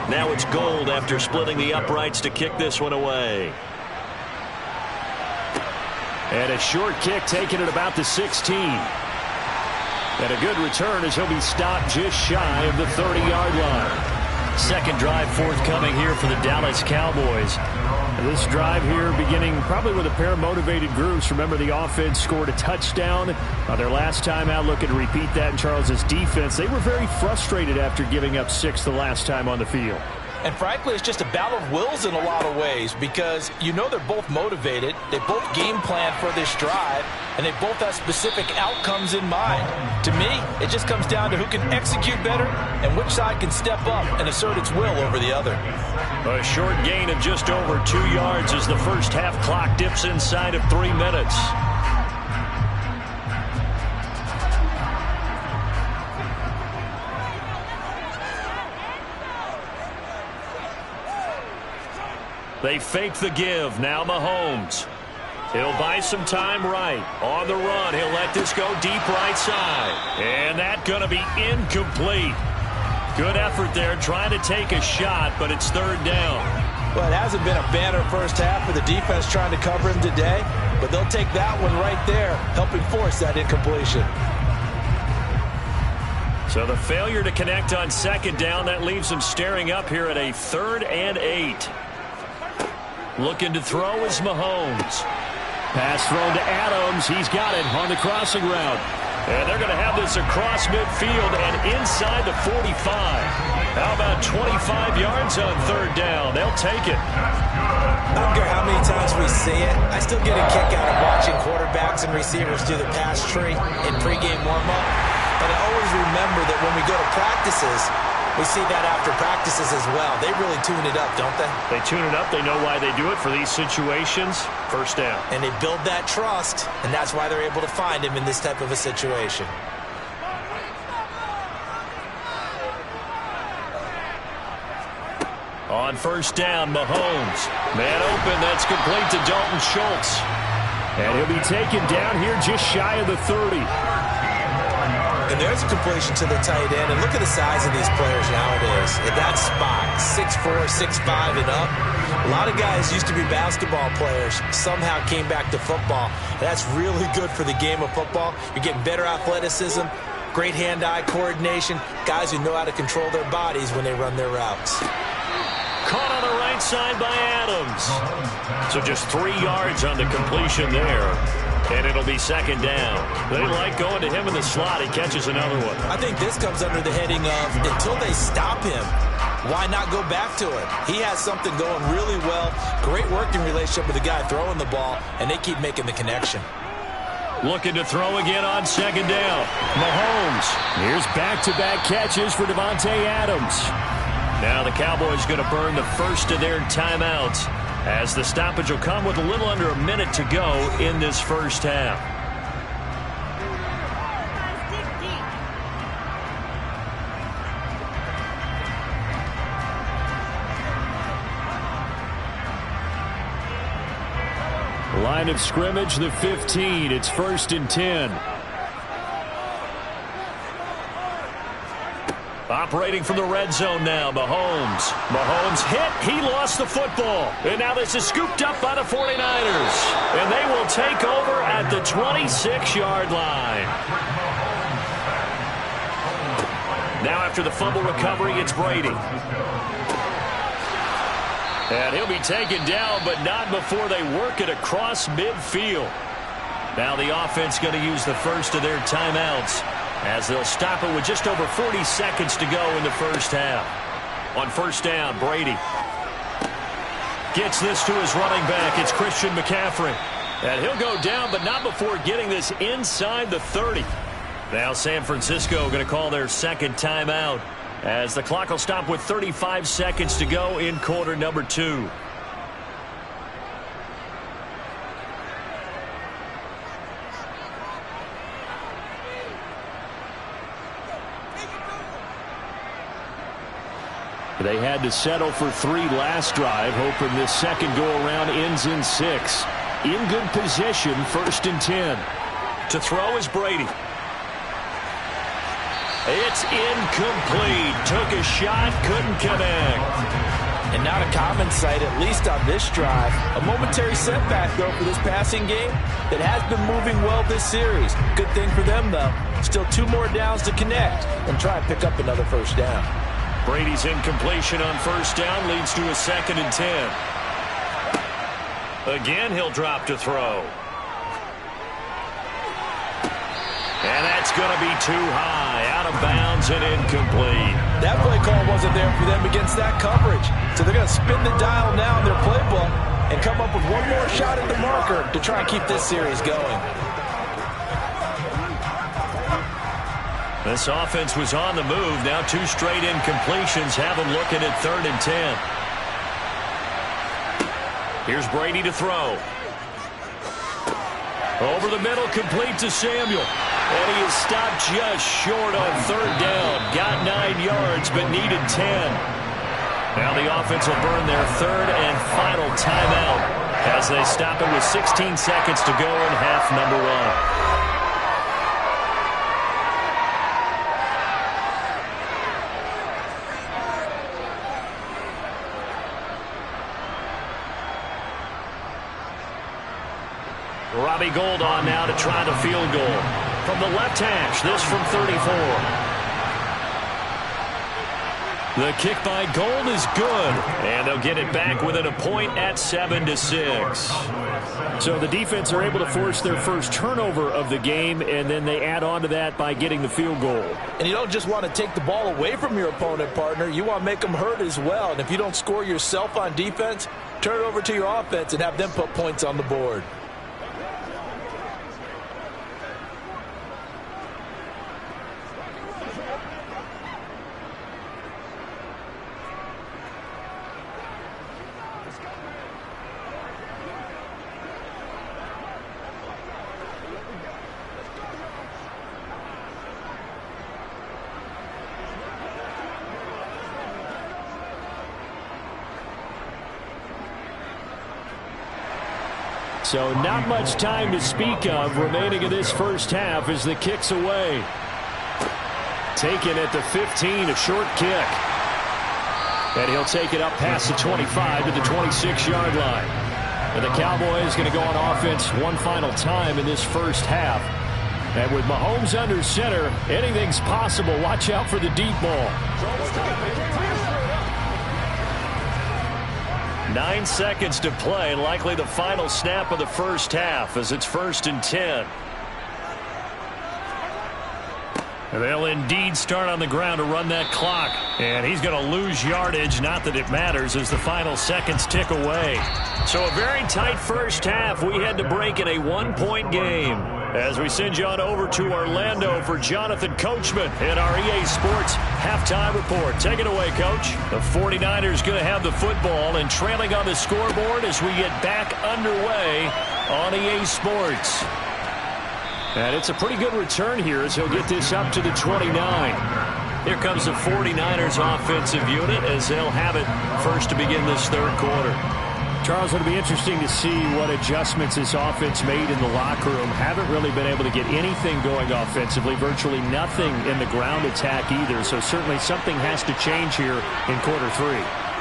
Now it's Gold after splitting the uprights to kick this one away. And a short kick taken at about the 16. And a good return as he'll be stopped just shy of the 30-yard line. Second drive forthcoming here for the Dallas Cowboys. And this drive here beginning probably with a pair of motivated groups. Remember, the offense scored a touchdown on their last time out, looking to repeat that in Charles's defense. They were very frustrated after giving up 6 the last time on the field. And frankly, it's just a battle of wills in a lot of ways because you know they're both motivated. They both game plan for this drive, and they both have specific outcomes in mind. To me, it just comes down to who can execute better and which side can step up and assert its will over the other. A short gain of just over 2 yards as the first half clock dips inside of 3 minutes. They fake the give. Now Mahomes. He'll buy some time right. On the run, he'll let this go deep right side. And that's going to be incomplete. Good effort there trying to take a shot, but it's third down. Well, it hasn't been a banner first half for the defense trying to cover him today, but they'll take that one right there, helping force that incompletion. So the failure to connect on second down, that leaves them staring up here at a 3rd and 8. Looking to throw is Mahomes. Pass thrown to Adams. He's got it on the crossing route. And they're going to have this across midfield and inside the 45. How about 25 yards on third down? They'll take it. I don't care how many times we see it. I still get a kick out of watching quarterbacks and receivers do the pass tree in pregame warm-up. But I always remember that when we go to practices, we see that after practices as well. They really tune it up, don't they? They tune it up. They know why they do it for these situations. First down. And they build that trust, and that's why they're able to find him in this type of a situation. On first down, Mahomes. Man open, that's complete to Dalton Schultz. And he'll be taken down here just shy of the 30. And there's a completion to the tight end. And look at the size of these players nowadays. At that spot, 6'4", 6'5", and up. A lot of guys used to be basketball players, somehow came back to football. And that's really good for the game of football. You're getting better athleticism, great hand-eye coordination, guys who know how to control their bodies when they run their routes. Caught on the right side by Adams. So just 3 yards on the completion there. And it'll be second down. They like going to him in the slot. He catches another one. I think this comes under the heading of until they stop him, why not go back to it? He has something going really well. Great working relationship with the guy throwing the ball, and they keep making the connection. Looking to throw again on second down. Mahomes. Here's back-to-back catches for Davante Adams. Now the Cowboys going to burn the first of their timeouts, as the stoppage will come with a little under a minute to go in this first half. Line of scrimmage, the 15. It's 1st and 10. Operating from the red zone now, Mahomes. Mahomes hit. He lost the football. And now this is scooped up by the 49ers. And they will take over at the 26-yard line. Now after the fumble recovery, it's Brady. And he'll be taken down, but not before they work it across midfield. Now the offense going to use the first of their timeouts as they'll stop it with just over 40 seconds to go in the first half. On first down, Brady gets this to his running back. It's Christian McCaffrey. And he'll go down, but not before getting this inside the 30. Now San Francisco going to call their second timeout as the clock will stop with 35 seconds to go in quarter number 2. They had to settle for 3 last drive, hoping this second go-around ends in 6. In good position, 1st and 10. To throw is Brady. It's incomplete. Took a shot, couldn't connect. And not a common sight, at least on this drive. A momentary setback, though, for this passing game that has been moving well this series. Good thing for them, though. Still 2 more downs to connect and try and pick up another first down. Brady's incompletion on first down leads to a 2nd and 10. Again, he'll drop to throw. And that's going to be too high, out of bounds and incomplete. That play call wasn't there for them against that coverage. So they're going to spin the dial now in their playbook and come up with one more shot at the marker to try and keep this series going. This offense was on the move. Now 2 straight incompletions have them looking at 3rd and 10. Here's Brady to throw. Over the middle, complete to Samuel. And he is stopped just short on 3rd down. Got 9 yards, but needed 10. Now the offense will burn their 3rd and final timeout as they stop it with 16 seconds to go in half number 1. Robbie Gould on now to try the field goal. From the left hash, this from 34. The kick by Gould is good. And they'll get it back within a point at 7-6. So the defense are able to force their first turnover of the game, and then they add on to that by getting the field goal. And you don't just want to take the ball away from your opponent, partner. You want to make them hurt as well. And if you don't score yourself on defense, turn it over to your offense and have them put points on the board. So not much time to speak of remaining in this first half as the kick's away. Taken at the 15, a short kick. And he'll take it up past the 25 to the 26-yard line. And the Cowboys going to go on offense one final time in this first half. And with Mahomes under center, anything's possible. Watch out for the deep ball. 9 seconds to play, likely the final snap of the first half as it's 1st and 10. And they'll indeed start on the ground to run that clock. And he's going to lose yardage, not that it matters, as the final seconds tick away. So a very tight first half. We had to break in a 1-point game. As we send you on over to Orlando for Jonathan Coachman in our EA Sports halftime report. Take it away, Coach. The 49ers going to have the football and trailing on the scoreboard as we get back underway on EA Sports. And it's a pretty good return here as he'll get this up to the 29. Here comes the 49ers offensive unit as they'll have it first to begin this third quarter. Charles, it'll be interesting to see what adjustments this offense made in the locker room. Haven't really been able to get anything going offensively, virtually nothing in the ground attack either. So certainly something has to change here in quarter 3.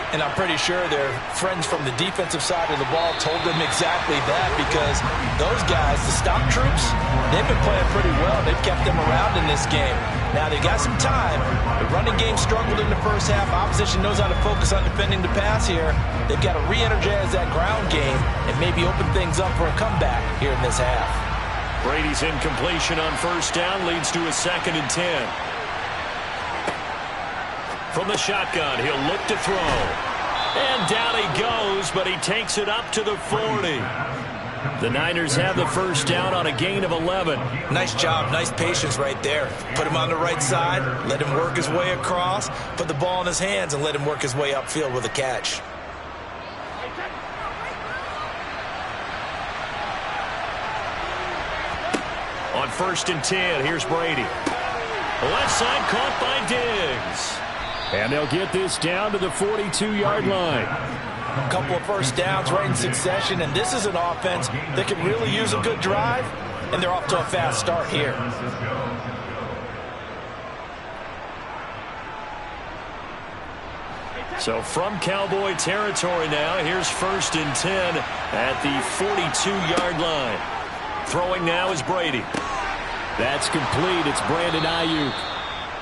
And I'm pretty sure their friends from the defensive side of the ball told them exactly that, because those guys, the stop troops, they've been playing pretty well. They've kept them around in this game. Now, they got some time. The running game struggled in the first half. Opposition knows how to focus on defending the pass here. They've got to re-energize that ground game and maybe open things up for a comeback here in this half. Brady's incompletion on first down leads to a 2nd and 10. From the shotgun, he'll look to throw. And down he goes, but he takes it up to the 40. The Niners have the first down on a gain of 11. Nice job, nice patience right there. Put him on the right side, let him work his way across, put the ball in his hands, and let him work his way upfield with a catch. On 1st and 10, here's Brady. Left side caught by Diggs. And they'll get this down to the 42-yard line. A couple of first downs right in succession, and this is an offense that could really use a good drive, and they're off to a fast start here. So from Cowboy territory now, here's 1st and 10 at the 42-yard line. Throwing now is Brady. That's complete. It's Brandon Ayuk.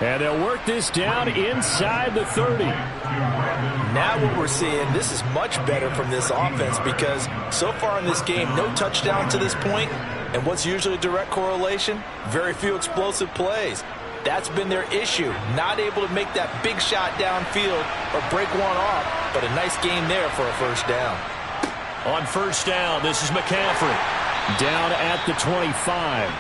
And they'll work this down inside the 30. Now what we're seeing, this is much better from this offense because so far in this game, no touchdown to this point. And what's usually a direct correlation? Very few explosive plays. That's been their issue. Not able to make that big shot downfield or break one off. But a nice game there for a first down. On first down, this is McCaffrey. Down at the 25.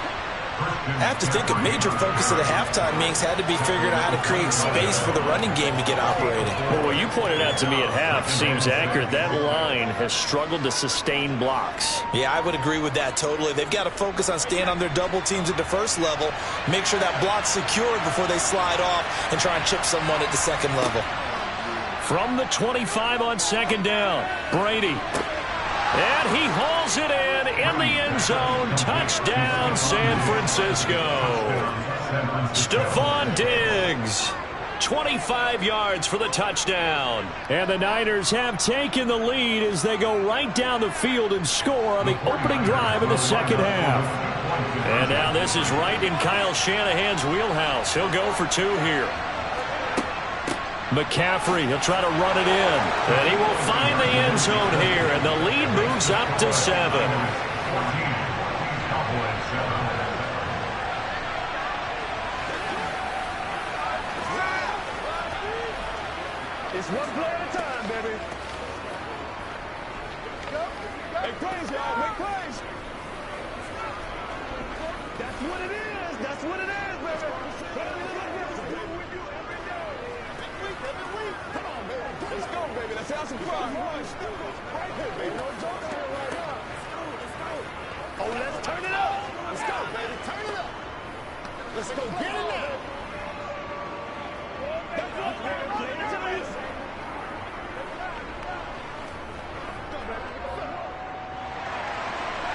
I have to think a major focus of the halftime meetings had to be figuring out how to create space for the running game to get operating. Well, what you pointed out to me at half seems accurate. That line has struggled to sustain blocks. Yeah, I would agree with that totally. They've got to focus on staying on their double teams at the first level, make sure that block's secured before they slide off and try and chip someone at the second level. From the 25 on 2nd down, Brady. And he hauls it in the end zone. Touchdown, San Francisco. Stephon Diggs, 25 yards for the touchdown. And the Niners have taken the lead as they go right down the field and score on the opening drive of the second half. And now this is right in Kyle Shanahan's wheelhouse. He'll go for 2 here. McCaffrey, he'll try to run it in. And he will find the end zone here, and the lead moves up to 7. It's one play at a time, baby. Make plays, y'all. Make plays. That's what it is. That's what it is, baby. Come on, baby. Let's go, baby. Let's have some fun. Right here, baby. No joking here right now. Oh, let's turn it up. Let's go, baby. Turn it up. Let's go. Get it now. That's what it is.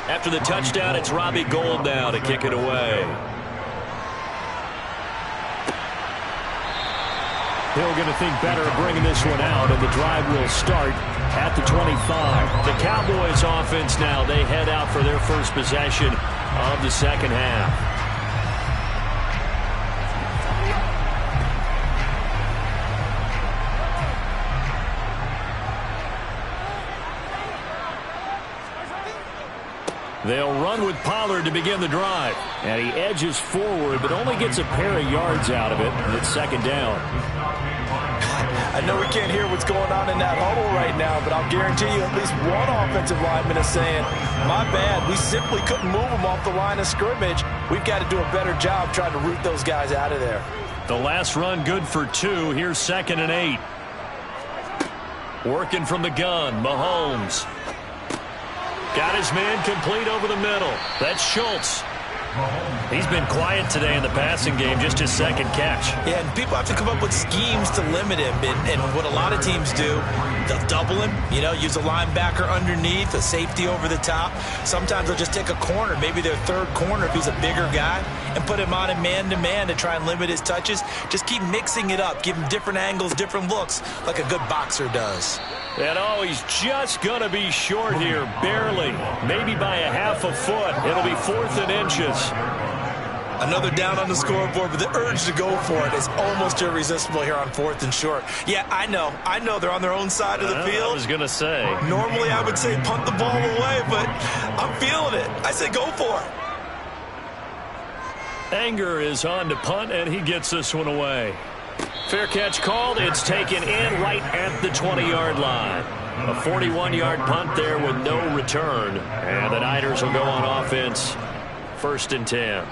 After the touchdown, it's Robbie Gould now to kick it away. Hill going to think better of bringing this one out, and the drive will start at the 25. The Cowboys offense now, they head out for their first possession of the second half. They'll run with Pollard to begin the drive. And he edges forward, but only gets a pair of yards out of it. And it's second down. I know we can't hear what's going on in that huddle right now, but I'll guarantee you at least one offensive lineman is saying, my bad, we simply couldn't move them off the line of scrimmage. We've got to do a better job trying to root those guys out of there. The last run good for 2. Here's 2nd and 8. Working from the gun, Mahomes. Got his man complete over the middle. That's Schultz. He's been quiet today in the passing game, just his second catch. Yeah, and people have to come up with schemes to limit him. And what a lot of teams do, they'll double him, use a linebacker underneath, a safety over the top. Sometimes they'll just take a corner, maybe their third corner if he's a bigger guy, and put him on a man-to-man to try and limit his touches. Just keep mixing it up, give him different angles, different looks, like a good boxer does. And he's just going to be short here, barely, maybe by a half a foot. It'll be 4th and inches. Another down on the scoreboard, but the urge to go for it is almost irresistible here on 4th and short. Yeah, I know they're on their own side of the field. I was going to say. Normally I would say punt the ball away, but I'm feeling it. I say go for it. Anger is on to punt, and he gets this one away. Fair catch called. It's taken in right at the 20-yard line. A 41-yard punt there with no return. And the Niners will go on offense. 1st and 10.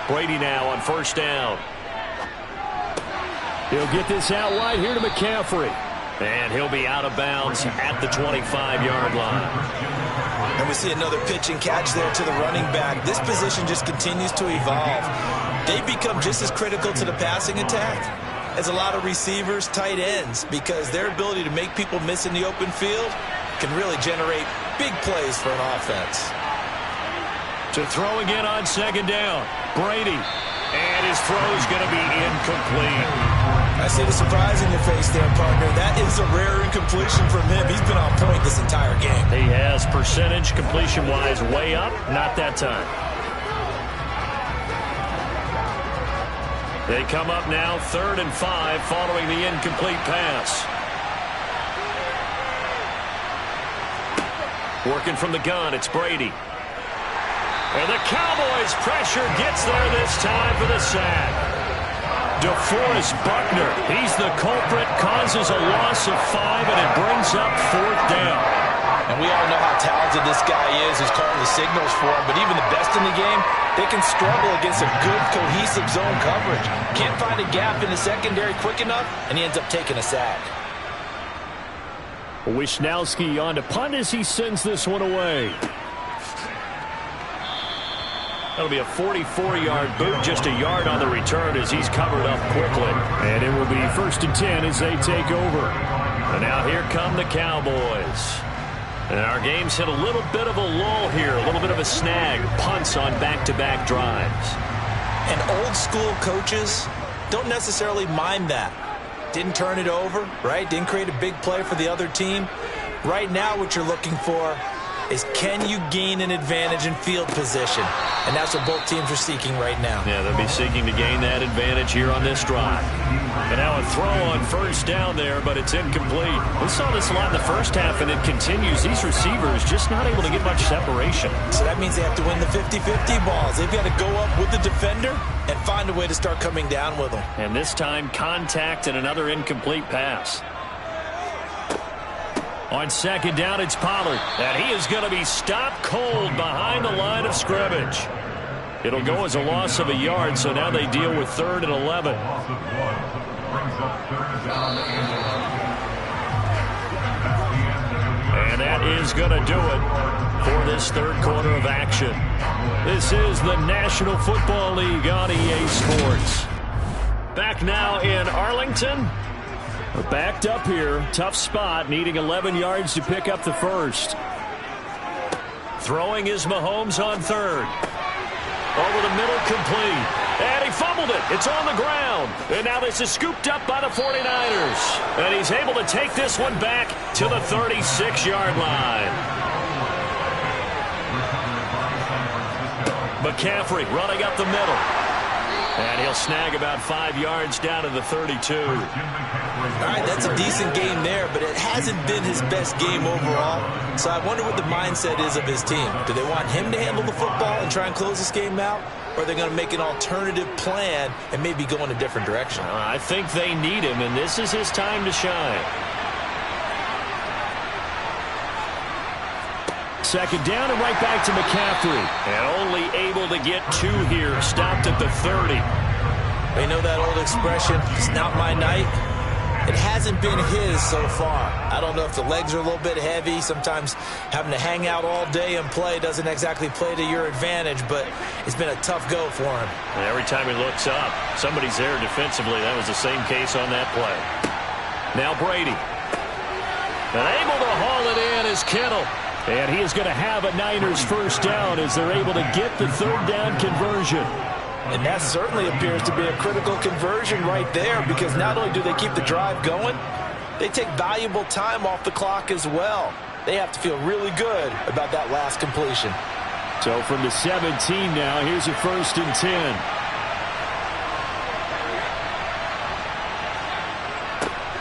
Brady now on 1st down. He'll get this out wide here to McCaffrey. And he'll be out of bounds at the 25-yard line. And we see another pitch and catch there to the running back. This position just continues to evolve. They become just as critical to the passing attack as a lot of receivers, tight ends, because their ability to make people miss in the open field can really generate big plays for an offense. To throw again on 2nd down. Brady. And his throw's going to be incomplete. I see the surprise in your face there, partner. That is a rare incompletion from him. He's been on point this entire game. He has percentage completion-wise way up. Not that time. They come up now 3rd and 5 following the incomplete pass. Working from the gun, it's Brady. And the Cowboys' pressure gets there this time for the sack. DeForest Buckner, he's the culprit, causes a loss of 5, and it brings up 4th down. And we all know how talented this guy is who's calling the signals for him, but even the best in the game, they can struggle against a good, cohesive zone coverage. Can't find a gap in the secondary quick enough, and he ends up taking a sack. Wishnowski on to punt as he sends this one away. That'll be a 44-yard boot, just a yard on the return as he's covered up quickly. And it will be 1st and 10 as they take over. And now here come the Cowboys. And our game's hit a little bit of a lull here, a little bit of a snag. Punts on back-to-back drives. And old-school coaches don't necessarily mind that. Didn't turn it over, right? Didn't create a big play for the other team. Right now what you're looking for is, can you gain an advantage in field position? And that's what both teams are seeking right now. Yeah, they'll be seeking to gain that advantage here on this drive. And now a throw on 1st down there, but it's incomplete. We saw this a lot in the first half, and it continues. These receivers just not able to get much separation. So that means they have to win the 50-50 balls. They've got to go up with the defender and find a way to start coming down with them. And this time, contact and another incomplete pass. On 2nd down, it's Pollard. And he is going to be stopped cold behind the line of scrimmage. It'll go as a loss of a yard, so now they deal with 3rd and 11. And that is going to do it for this 3rd quarter of action. This is the National Football League on EA Sports. Back now in Arlington. We're backed up here. Tough spot, needing 11 yards to pick up the first. Throwing is Mahomes on 3rd. Over the middle, complete. And he fumbled it. It's on the ground. And now this is scooped up by the 49ers. And he's able to take this one back to the 36-yard line. McCaffrey running up the middle. And he'll snag about 5 yards down to the 32. All right, that's a decent game there, but it hasn't been his best game overall. So I wonder what the mindset is of his team. Do they want him to handle the football and try and close this game out? Or are they going to make an alternative plan and maybe go in a different direction? I think they need him, and this is his time to shine. 2nd down and right back to McCaffrey. And only able to get 2 here. Stopped at the 30. They know that old expression, it's not my night. It hasn't been his so far. I don't know if the legs are a little bit heavy. Sometimes having to hang out all day and play doesn't exactly play to your advantage, but it's been a tough go for him. And every time he looks up, somebody's there defensively. That was the same case on that play. Now Brady. And able to haul it in is Kittle. And he is going to have a Niners 1st down as they're able to get the 3rd down conversion. And that certainly appears to be a critical conversion right there, because not only do they keep the drive going, they take valuable time off the clock as well. They have to feel really good about that last completion. So from the 17 now, here's a 1st and 10.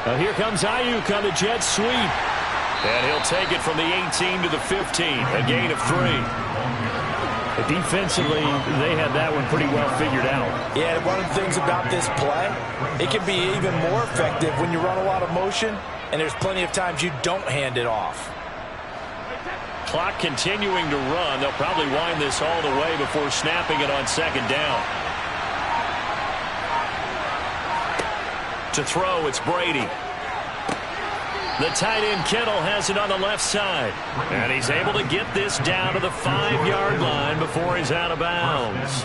Here comes Ayuk on the jet sweep. And he'll take it from the 18 to the 15, a gain of 3. Defensively, they had that one pretty well figured out. Yeah, one of the things about this play, it can be even more effective when you run a lot of motion, and there's plenty of times you don't hand it off. Clock continuing to run. They'll probably wind this all the way before snapping it on second down. To throw, it's Brady. The tight end Kittle has it on the left side. And he's able to get this down to the 5-yard line before he's out of bounds.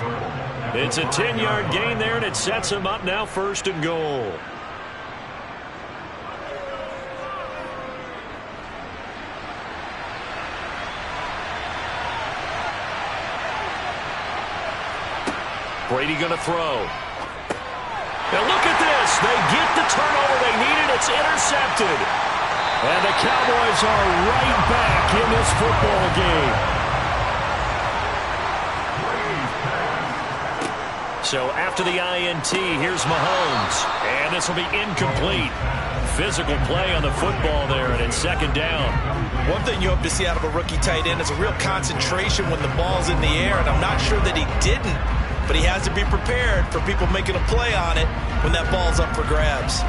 It's a 10-yard gain there, and it sets him up now 1st and goal. Brady going to throw. Now look at this. They get the turnover they needed. It's intercepted. And the Cowboys are right back in this football game. So after the INT, here's Mahomes. And this will be incomplete. Physical play on the football there, and it's 2nd down. One thing you hope to see out of a rookie tight end is a real concentration when the ball's in the air, and I'm not sure that he didn't. But he has to be prepared for people making a play on it when that ball's up for grabs.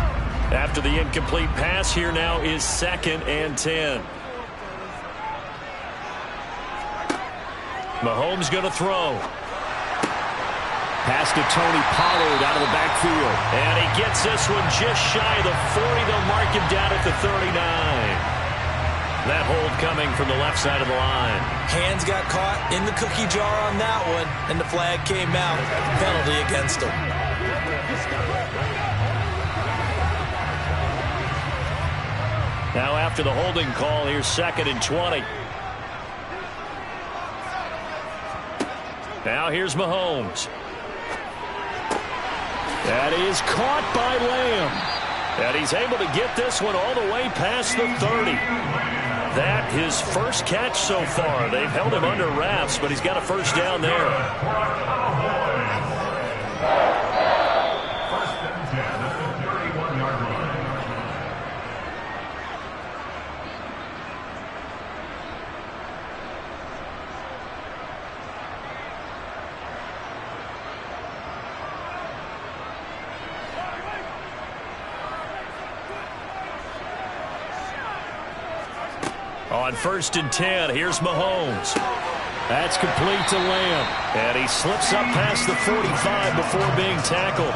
After the incomplete pass, here now is 2nd and 10. Mahomes going to throw. Pass to Tony Pollard out of the backfield. And he gets this one just shy of the 40. They'll mark him down at the 39. That hold coming from the left side of the line. Hands got caught in the cookie jar on that one, and the flag came out. Penalty against him. Now after the holding call, here's 2nd and 20. Now here's Mahomes. That is caught by Lamb. And he's able to get this one all the way past the 30. That his first catch so far. They've held him under wraps, but he's got a 1st down there. On 1st and 10, here's Mahomes. That's complete to Lamb. And he slips up past the 45 before being tackled.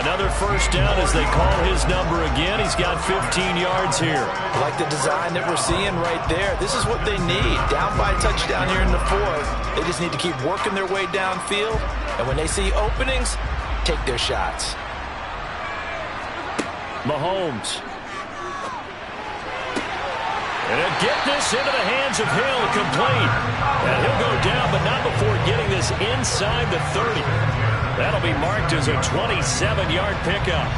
Another 1st down as they call his number again. He's got 15 yards here. Like the design that we're seeing right there. This is what they need. Down by a touchdown here in the 4th. They just need to keep working their way downfield. And when they see openings, take their shots. Mahomes. And he'll get this into the hands of Hill, complete. And he'll go down, but not before getting this inside the 30. That'll be marked as a 27-yard pickup.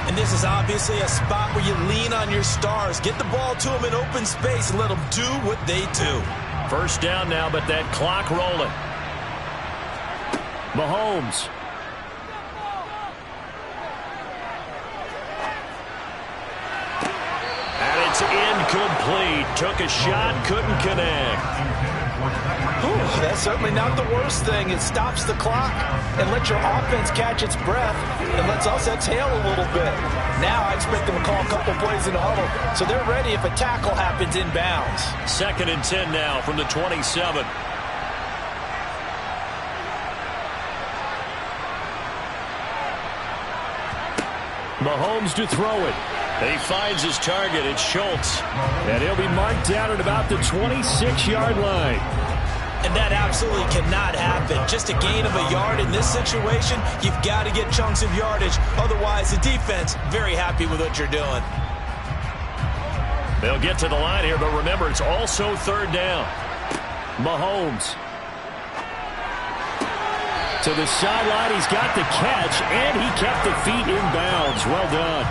And this is obviously a spot where you lean on your stars. Get the ball to them in open space and let them do what they do. 1st down now, but that clock rolling. Mahomes. It's incomplete. Took a shot, couldn't connect. That's certainly not the worst thing. It stops the clock and lets your offense catch its breath and lets us exhale a little bit. Now I expect them to call a couple plays in the huddle, so they're ready if a tackle happens inbounds. 2nd and 10 now from the 27. Mahomes to throw it. He finds his target. It's Schultz. And he'll be marked down at about the 26-yard line. And that absolutely cannot happen. Just a gain of a yard in this situation, you've got to get chunks of yardage. Otherwise, the defense, very happy with what you're doing. They'll get to the line here, but remember, it's also 3rd down. Mahomes. To the sideline, he's got the catch, and he kept the feet in bounds. Well done.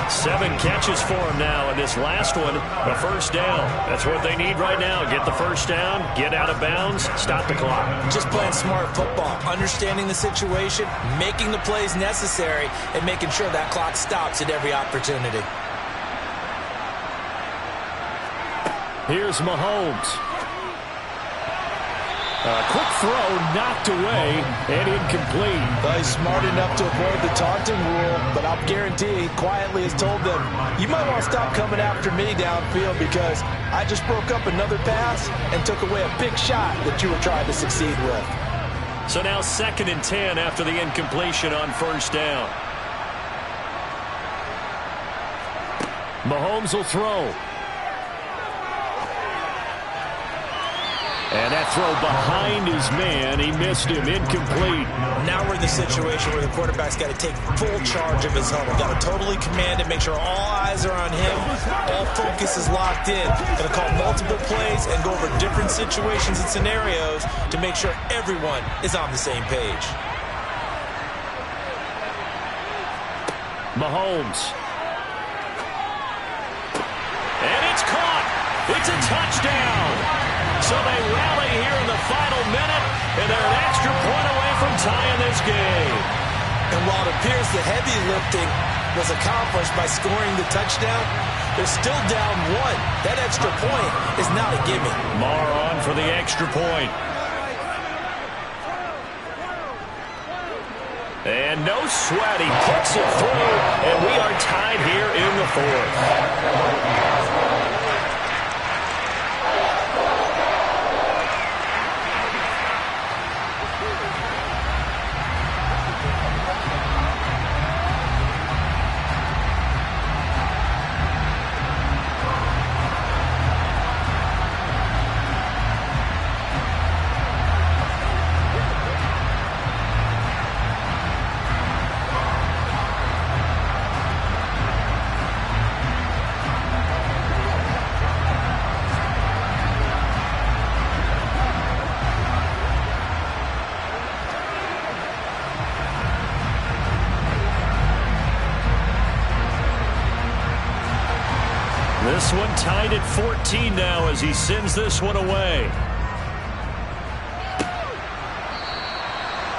7 catches for him now, and this last one, a first down. That's what they need right now. Get the first down, get out of bounds, stop the clock. Just playing smart football, understanding the situation, making the plays necessary, and making sure that clock stops at every opportunity. Here's Mahomes. A quick throw knocked away and incomplete. Well, he's smart enough to avoid the taunting rule, but I'll guarantee he quietly has told them, you might want to stop coming after me downfield because I just broke up another pass and took away a big shot that you were trying to succeed with. So now 2nd and 10 after the incompletion on first down. Mahomes will throw. And that throw behind his man, he missed him, incomplete. Now we're in the situation where the quarterback's got to take full charge of his helmet. Got to totally command it, make sure all eyes are on him, all focus is locked in. Going to call multiple plays and go over different situations and scenarios to make sure everyone is on the same page. Mahomes. And it's caught. It's a touchdown. So they rally here in the final minute, and they're an extra point away from tying this game. And while it appears the heavy lifting was accomplished by scoring the touchdown, they're still down 1. That extra point is not a gimme. Maher on for the extra point. And no sweat, he puts it through, and we are tied here in the 4th. This one tied at 14 now as he sends this one away.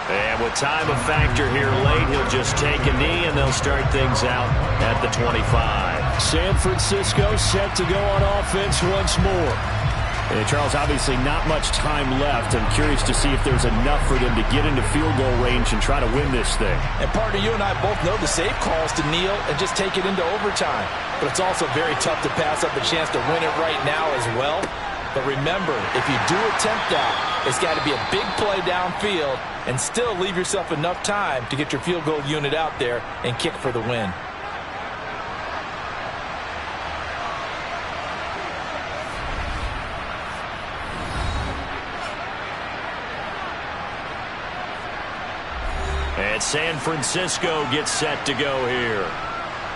And with time a factor here late, he'll just take a knee and they'll start things out at the 25. San Francisco set to go on offense once more. And Charles, obviously not much time left. I'm curious to see if there's enough for them to get into field goal range and try to win this thing. And partner, you and I both know the safe calls to kneel and just take it into overtime. But it's also very tough to pass up a chance to win it right now as well. But remember, if you do attempt that, it's got to be a big play downfield and still leave yourself enough time to get your field goal unit out there and kick for the win. And San Francisco gets set to go here.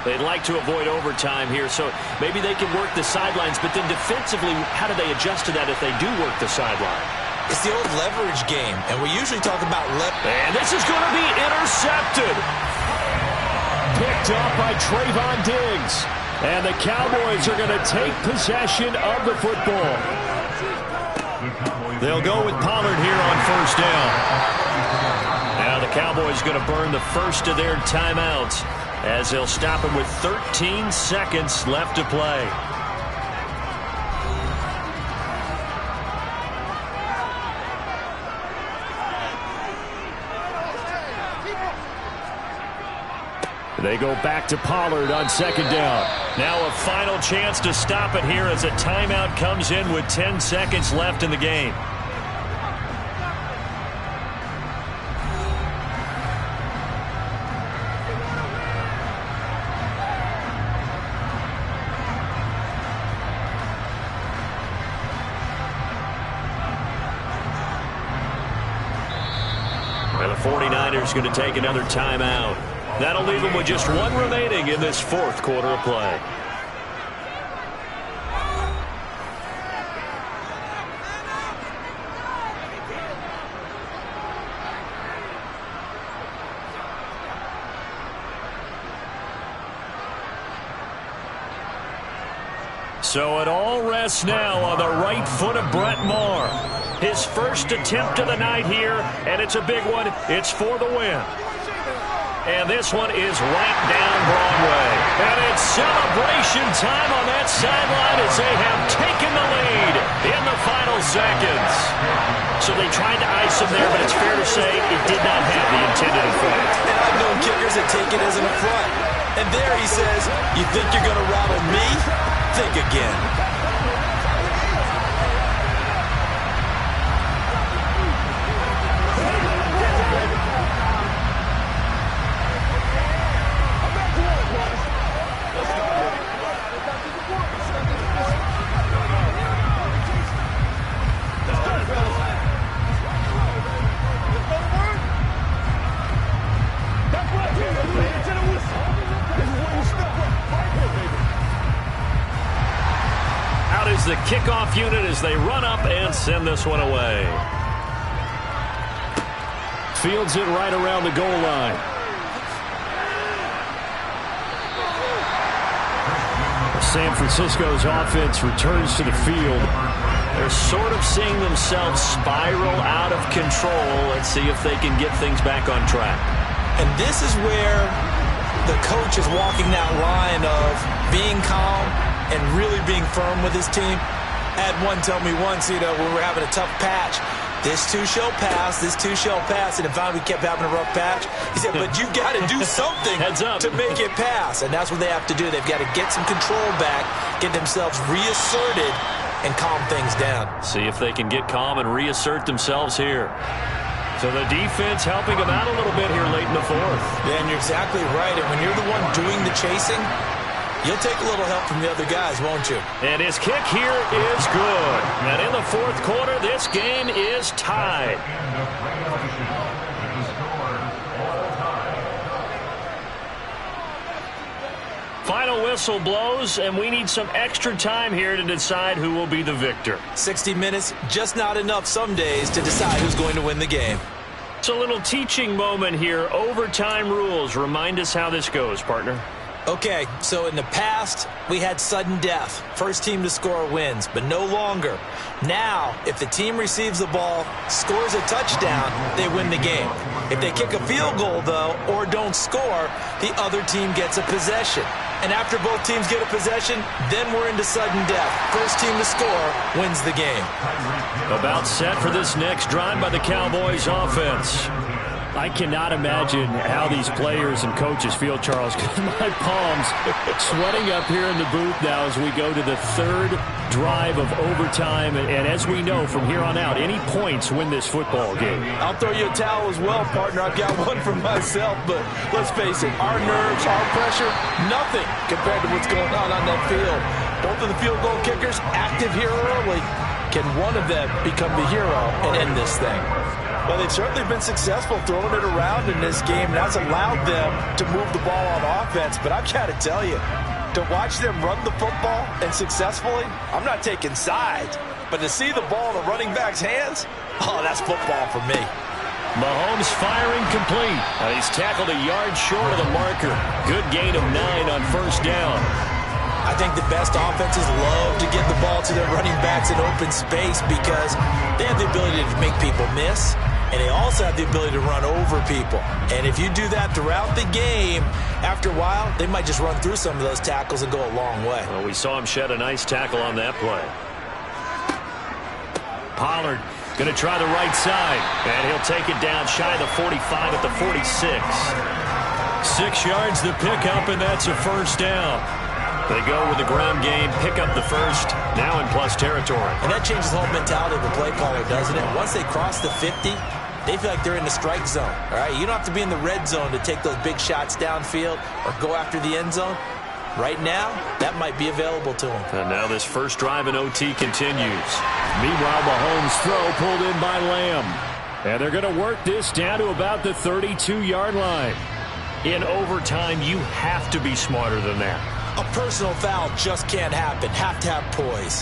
They'd like to avoid overtime here, so maybe they can work the sidelines, but then defensively, how do they adjust to that if they do work the sideline? It's the old leverage game, and we usually talk about And this is going to be intercepted. Picked up by Trayvon Diggs. And the Cowboys are going to take possession of the football. They'll go with Pollard here on first down. Now the Cowboys going to burn the first of their timeouts as they'll stop him with 13 seconds left to play. They go back to Pollard on second down. Now a final chance to stop it here as a timeout comes in with 10 seconds left in the game. And the 49ers going to take another timeout. That'll leave them with just one remaining in this fourth quarter of play. So it all rests now on the right foot of Brett Maher. His first attempt of the night here, and it's a big one. It's for the win. And this one is right down Broadway. And it's celebration time on that sideline as they have taken the lead in the final seconds. So they tried to ice him there, but it's fair to say it did not have the intended effect. And I've known kickers that take it as an affront. And there he says, you think you're going to rattle me? Think again. The kickoff unit as they run up and send this one away. Fields it right around the goal line. San Francisco's offense returns to the field. They're sort of seeing themselves spiral out of control. Let's see if they can get things back on track. And this is where the coach is walking that line of being calm and really being firm with his team. I had one tell me once, when we were having a tough patch, this too shall pass, this too shall pass, and finally we kept having a rough patch. He said, but you've got to do something to make it pass, and that's what they have to do. They've got to get some control back, get themselves reasserted, and calm things down. See if they can get calm and reassert themselves here. So the defense helping them out a little bit here late in the fourth. Yeah, and you're exactly right, and when you're the one doing the chasing, you'll take a little help from the other guys, won't you? And his kick here is good. And in the fourth quarter, this game is tied. Final whistle blows, and we need some extra time here to decide who will be the victor. 60 minutes, just not enough some days to decide who's going to win the game. It's a little teaching moment here. Overtime rules. Remind us how this goes, partner. Okay, so in the past, we had sudden death. First team to score wins, but no longer. Now, if the team receives the ball, scores a touchdown, they win the game. If they kick a field goal, though, or don't score, the other team gets a possession. And after both teams get a possession, then we're into sudden death. First team to score wins the game. About set for this next drive by the Cowboys offense. I cannot imagine how these players and coaches feel, Charles, because my palms sweating up here in the booth now as we go to the third drive of overtime. And as we know from here on out, any points win this football game. I'll throw you a towel as well, partner. I've got one for myself, but let's face it, our nerves, our pressure, nothing compared to what's going on that field. Both of the field goal kickers active here early. Can one of them become the hero and end this thing? Well, they've certainly been successful throwing it around in this game, and that's allowed them to move the ball on offense. But I've got to tell you, to watch them run the football and successfully, I'm not taking sides. But to see the ball in the running back's hands, oh, that's football for me. Mahomes firing complete. He's tackled a yard short of the marker. Good gain of 9 on first down. I think the best offenses love to get the ball to their running backs in open space because they have the ability to make people miss, and they also have the ability to run over people. And if you do that throughout the game, after a while, they might just run through some of those tackles and go a long way. Well, we saw him shed a nice tackle on that play. Pollard going to try the right side, and he'll take it down shy of the 45 at the 46. 6 yards the pickup, and that's a first down. They go with the ground game, pick up the first, now in plus territory. And that changes the whole mentality of the play caller, doesn't it? Once they cross the 50, they feel like they're in the strike zone. All right, you don't have to be in the red zone to take those big shots downfield or go after the end zone. Right now, that might be available to them. And now this first drive in OT continues. Meanwhile, Mahomes' throw pulled in by Lamb. And they're going to work this down to about the 32-yard line. In overtime, you have to be smarter than that. A personal foul just can't happen. Have to have poise.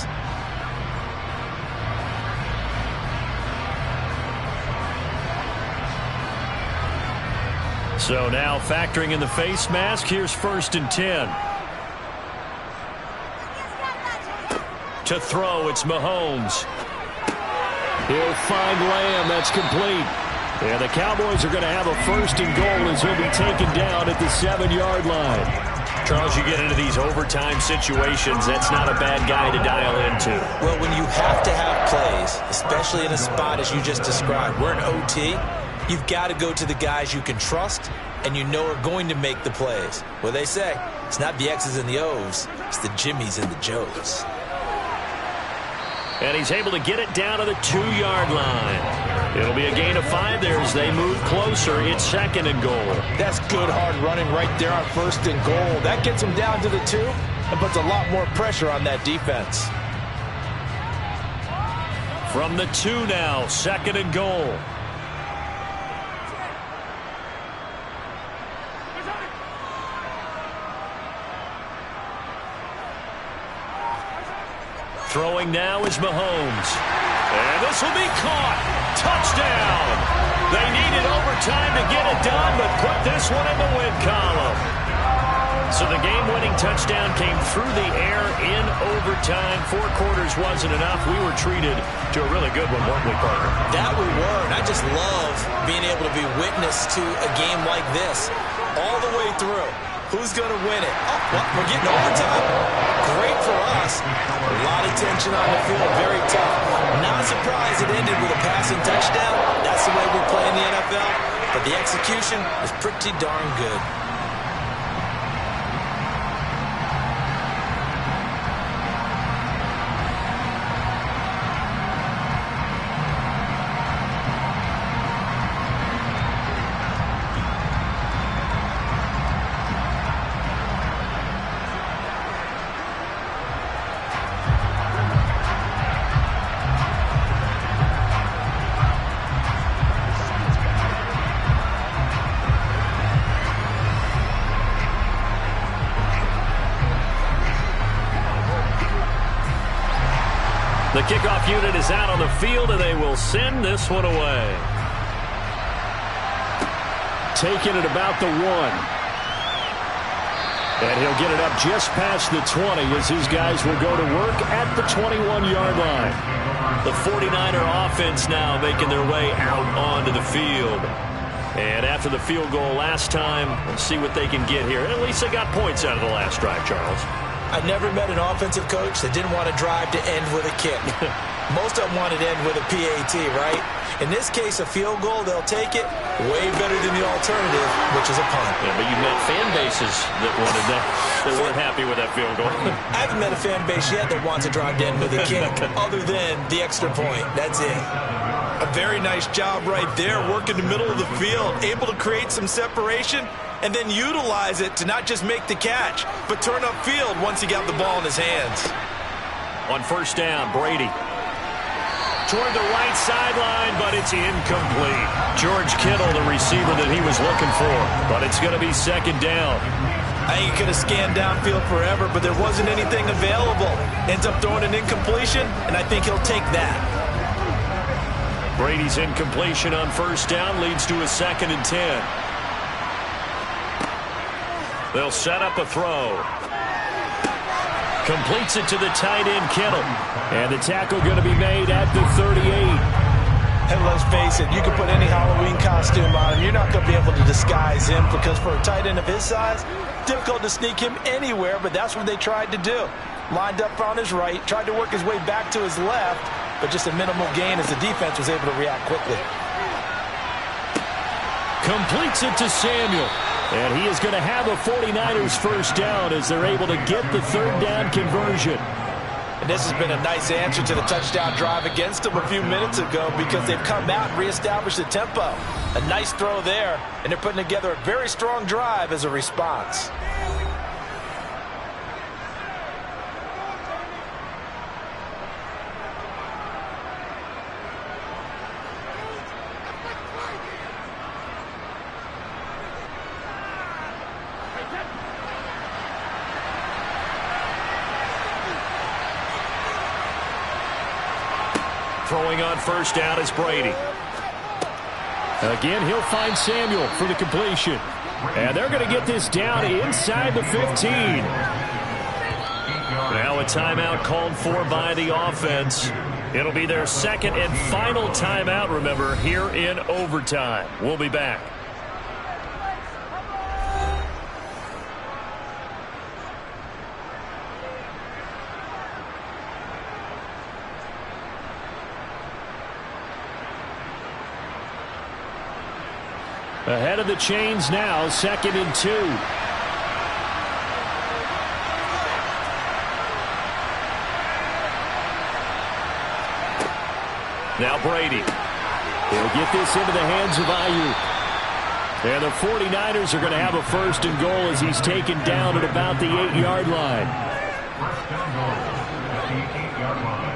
So now factoring in the face mask, here's 1st and 10. To throw, it's Mahomes. He'll find Lamb. That's complete. And the Cowboys are going to have a 1st and goal as he'll be taken down at the 7-yard line. Charles, you get into these overtime situations, that's not a bad guy to dial into. Well, when you have to have plays, especially in a spot as you just described, we're in OT, you've got to go to the guys you can trust and you know are going to make the plays. Well, they say it's not the X's and the O's, it's the Jimmys and the Joes. And he's able to get it down to the 2-yard line. It'll be a gain of 5 there as they move closer. It's 2nd and goal. That's good hard running right there on 1st and goal. That gets him down to the 2 and puts a lot more pressure on that defense. From the 2 now, 2nd and goal. Throwing now is Mahomes. And this will be caught. Touchdown. They needed overtime to get it done, but put this one in the win column. So the game-winning touchdown came through the air in overtime. 4 quarters wasn't enough. We were treated to a really good one, weren't we, partner? That we were, and I just love being able to be witness to a game like this all the way through. Who's going to win it? Oh, well, we're getting overtime. Great for us. A lot of tension on the field. Very tough. Not surprised it ended with a passing touchdown. That's the way we play in the NFL. But the execution is pretty darn good. The kickoff unit is out on the field, and they will send this one away. Taking it about the 1. And he'll get it up just past the 20 as his guys will go to work at the 21-yard line. The 49er offense now making their way out onto the field. And after the field goal last time, we'll see what they can get here. At least they got points out of the last drive, Charles. I never met an offensive coach that didn't want to drive to end with a kick. Most of them wanted to end with a PAT, right? In this case, a field goal, they'll take it. Way better than the alternative, which is a punt. Yeah, but you met fan bases that wanted that, that weren't happy with that field goal. I haven't met a fan base yet that wants to drive to end with a kick, other than the extra point. That's it. A very nice job right there, working the middle of the field, able to create some separation, and then utilize it to not just make the catch, but turn upfield once he got the ball in his hands. On 1st down, Brady. Toward the right sideline, but it's incomplete. George Kittle, the receiver that he was looking for, but it's going to be 2nd down. I think he could have scanned downfield forever, but there wasn't anything available. Ends up throwing an incompletion, and I think he'll take that. Brady's incompletion on 1st down leads to a 2nd and 10. They'll set up a throw. Completes it to the tight end, Kittle. And the tackle going to be made at the 38. And let's face it, you can put any Halloween costume on him. You're not going to be able to disguise him because for a tight end of his size, difficult to sneak him anywhere, but that's what they tried to do. Lined up on his right, tried to work his way back to his left, but just a minimal gain as the defense was able to react quickly. Completes it to Samuel. And he is going to have a 49ers 1st down as they're able to get the 3rd down conversion. And this has been a nice answer to the touchdown drive against them a few minutes ago because they've come out and reestablished the tempo. A nice throw there, and they're putting together a very strong drive as a response. Throwing on 1st down is Brady. Again, he'll find Samuel for the completion. And they're going to get this down inside the 15. Now Now a timeout called for by the offense. It'll be their second and final timeout, remember, here in overtime. We'll be back. Ahead of the chains now, 2nd and 2. Now Brady. He'll get this into the hands of Ayuk. And the 49ers are going to have a 1st and goal as he's taken down at about the 8-yard line. First down goal at the 8-yard line.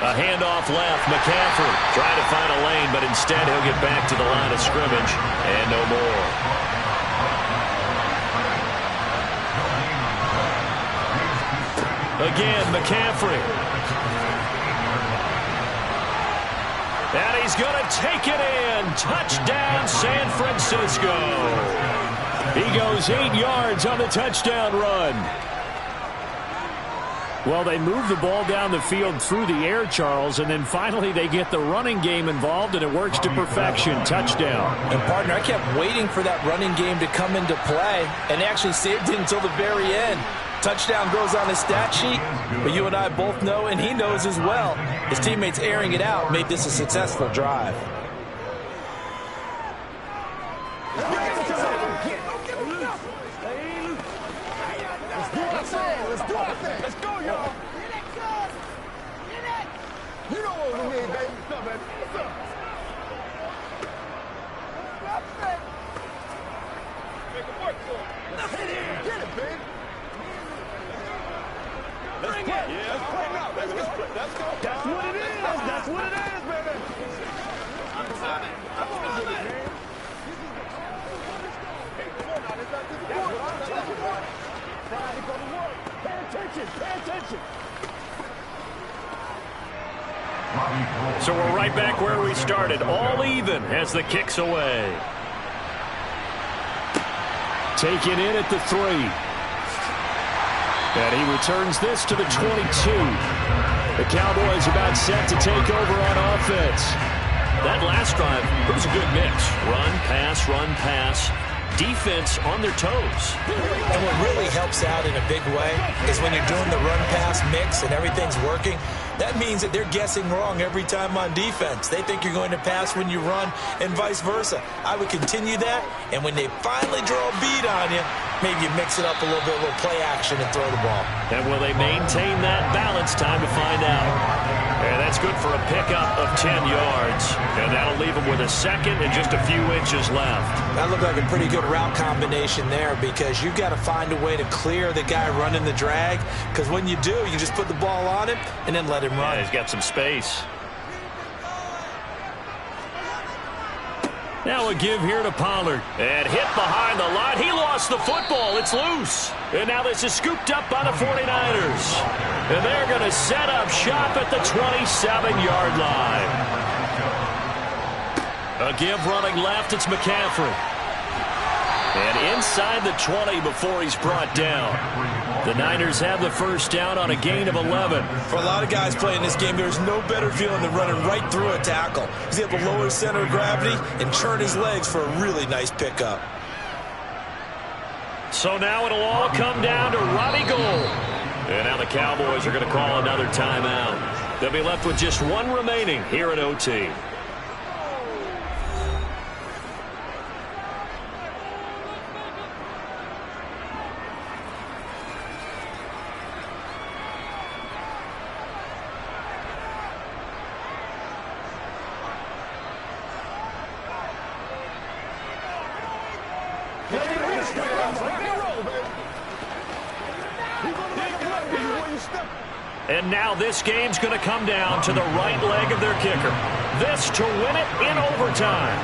A handoff left. McCaffrey trying to find a lane, but instead he'll get back to the line of scrimmage and no more. Again, McCaffrey. And he's going to take it in. Touchdown, San Francisco. He goes 8 yards on the touchdown run. Well, they move the ball down the field through the air, Charles, and then finally they get the running game involved, and it works to perfection. Touchdown. And, partner, I kept waiting for that running game to come into play, and they actually saved it until the very end. Touchdown goes on his stat sheet, but you and I both know, and he knows as well, his teammates airing it out made this a successful drive. Let's go, y'all. You know what we need, baby. What's up, baby? What's up? Make it work for him. Get it, baby. Let's play. Yeah, let's play now, baby. Let's play. Let's go. That's what it is. That's what it is, baby. Come on with it, man. Hey, come on now. Let's not disappoint. Try to go to work. Pay attention. Pay attention. So we're right back where we started, all even as the kick's away. Taken in at the 3. And he returns this to the 22. The Cowboys about set to take over on offense. That last drive, it was a good mix. Run, pass. Defense on their toes. And what really helps out in a big way is when you're doing the run-pass mix and everything's working, that means that they're guessing wrong every time on defense. They think you're going to pass when you run and vice versa. I would continue that, and when they finally draw a bead on you, maybe you mix it up a little bit, a little play action and throw the ball. And will they maintain that balance? Time to find out. And that's good for a pickup of 10 yards. And that'll leave them with a second and just a few inches left. That looked like a pretty good route combination there because you've got to find a way to clear the guy running the drag. Because when you do, you just put the ball on him and then let him run. Yeah, he's got some space. Now a give here to Pollard. And hit behind the line. He lost the football. It's loose. And now this is scooped up by the 49ers. And they're going to set up shop at the 27-yard line. A give running left. It's McCaffrey. And inside the 20 before he's brought down. The Niners have the first down on a gain of 11. For a lot of guys playing this game, there's no better feeling than running right through a tackle. He's able to lower his center of gravity and turn his legs for a really nice pickup. So now it'll all come down to Robbie Gould. And now the Cowboys are going to call another timeout. They'll be left with just one remaining here at OT. And now this game's going to come down to the right leg of their kicker. This to win it in overtime.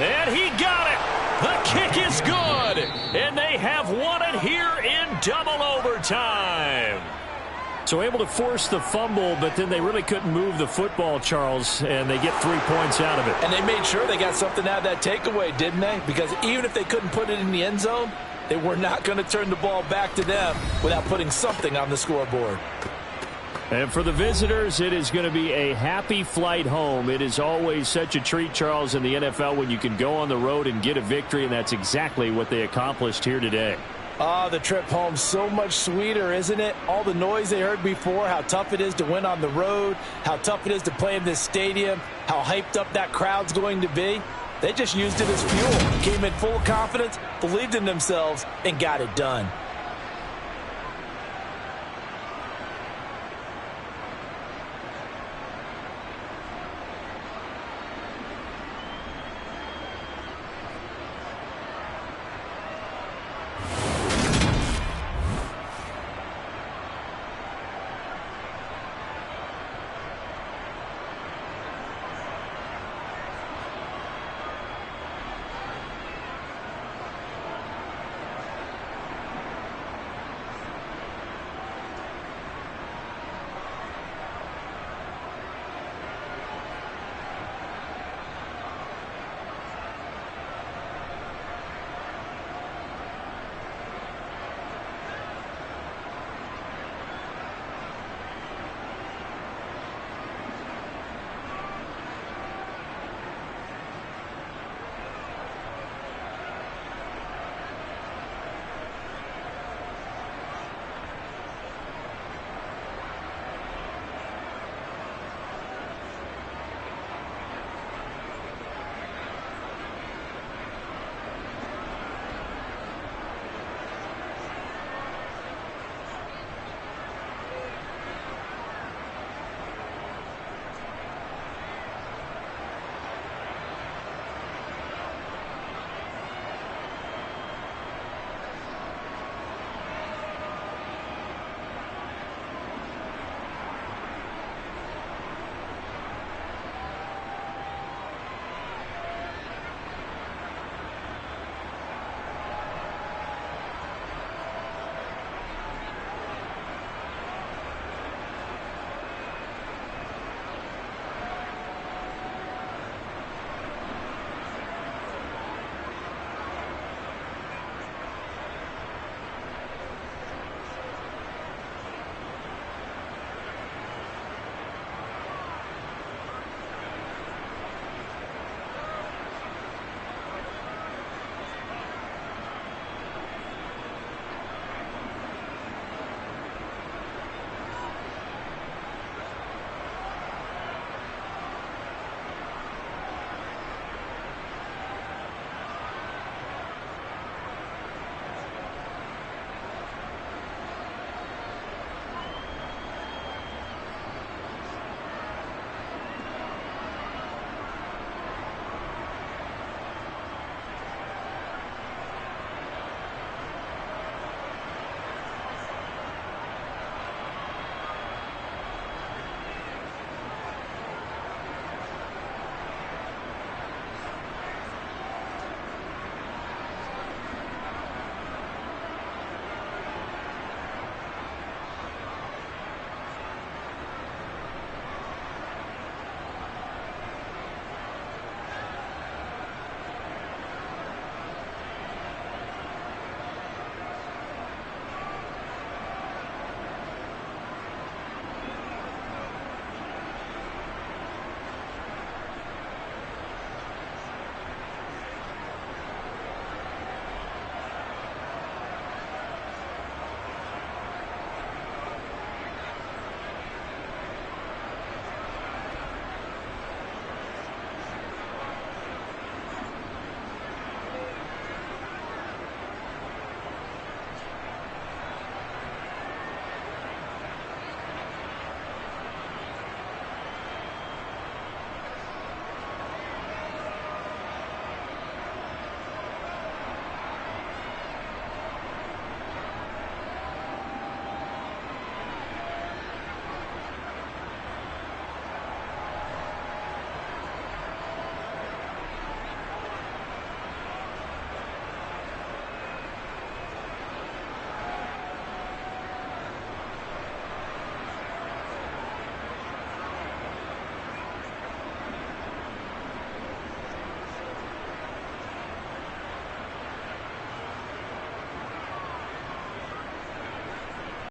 And he got it. The kick is good. And they have won it here in double overtime. So able to force the fumble, but then they really couldn't move the football, Charles, and they get 3 points out of it. And they made sure they got something out of that takeaway, didn't they? Because even if they couldn't put it in the end zone, they were not going to turn the ball back to them without putting something on the scoreboard. And for the visitors, it is going to be a happy flight home. It is always such a treat, Charles, in the NFL when you can go on the road and get a victory, and that's exactly what they accomplished here today. The trip home so much sweeter, isn't it? All the noise they heard before, how tough it is to win on the road, how tough it is to play in this stadium, how hyped up that crowd's going to be. They just used it as fuel, came in full confidence, believed in themselves, and got it done.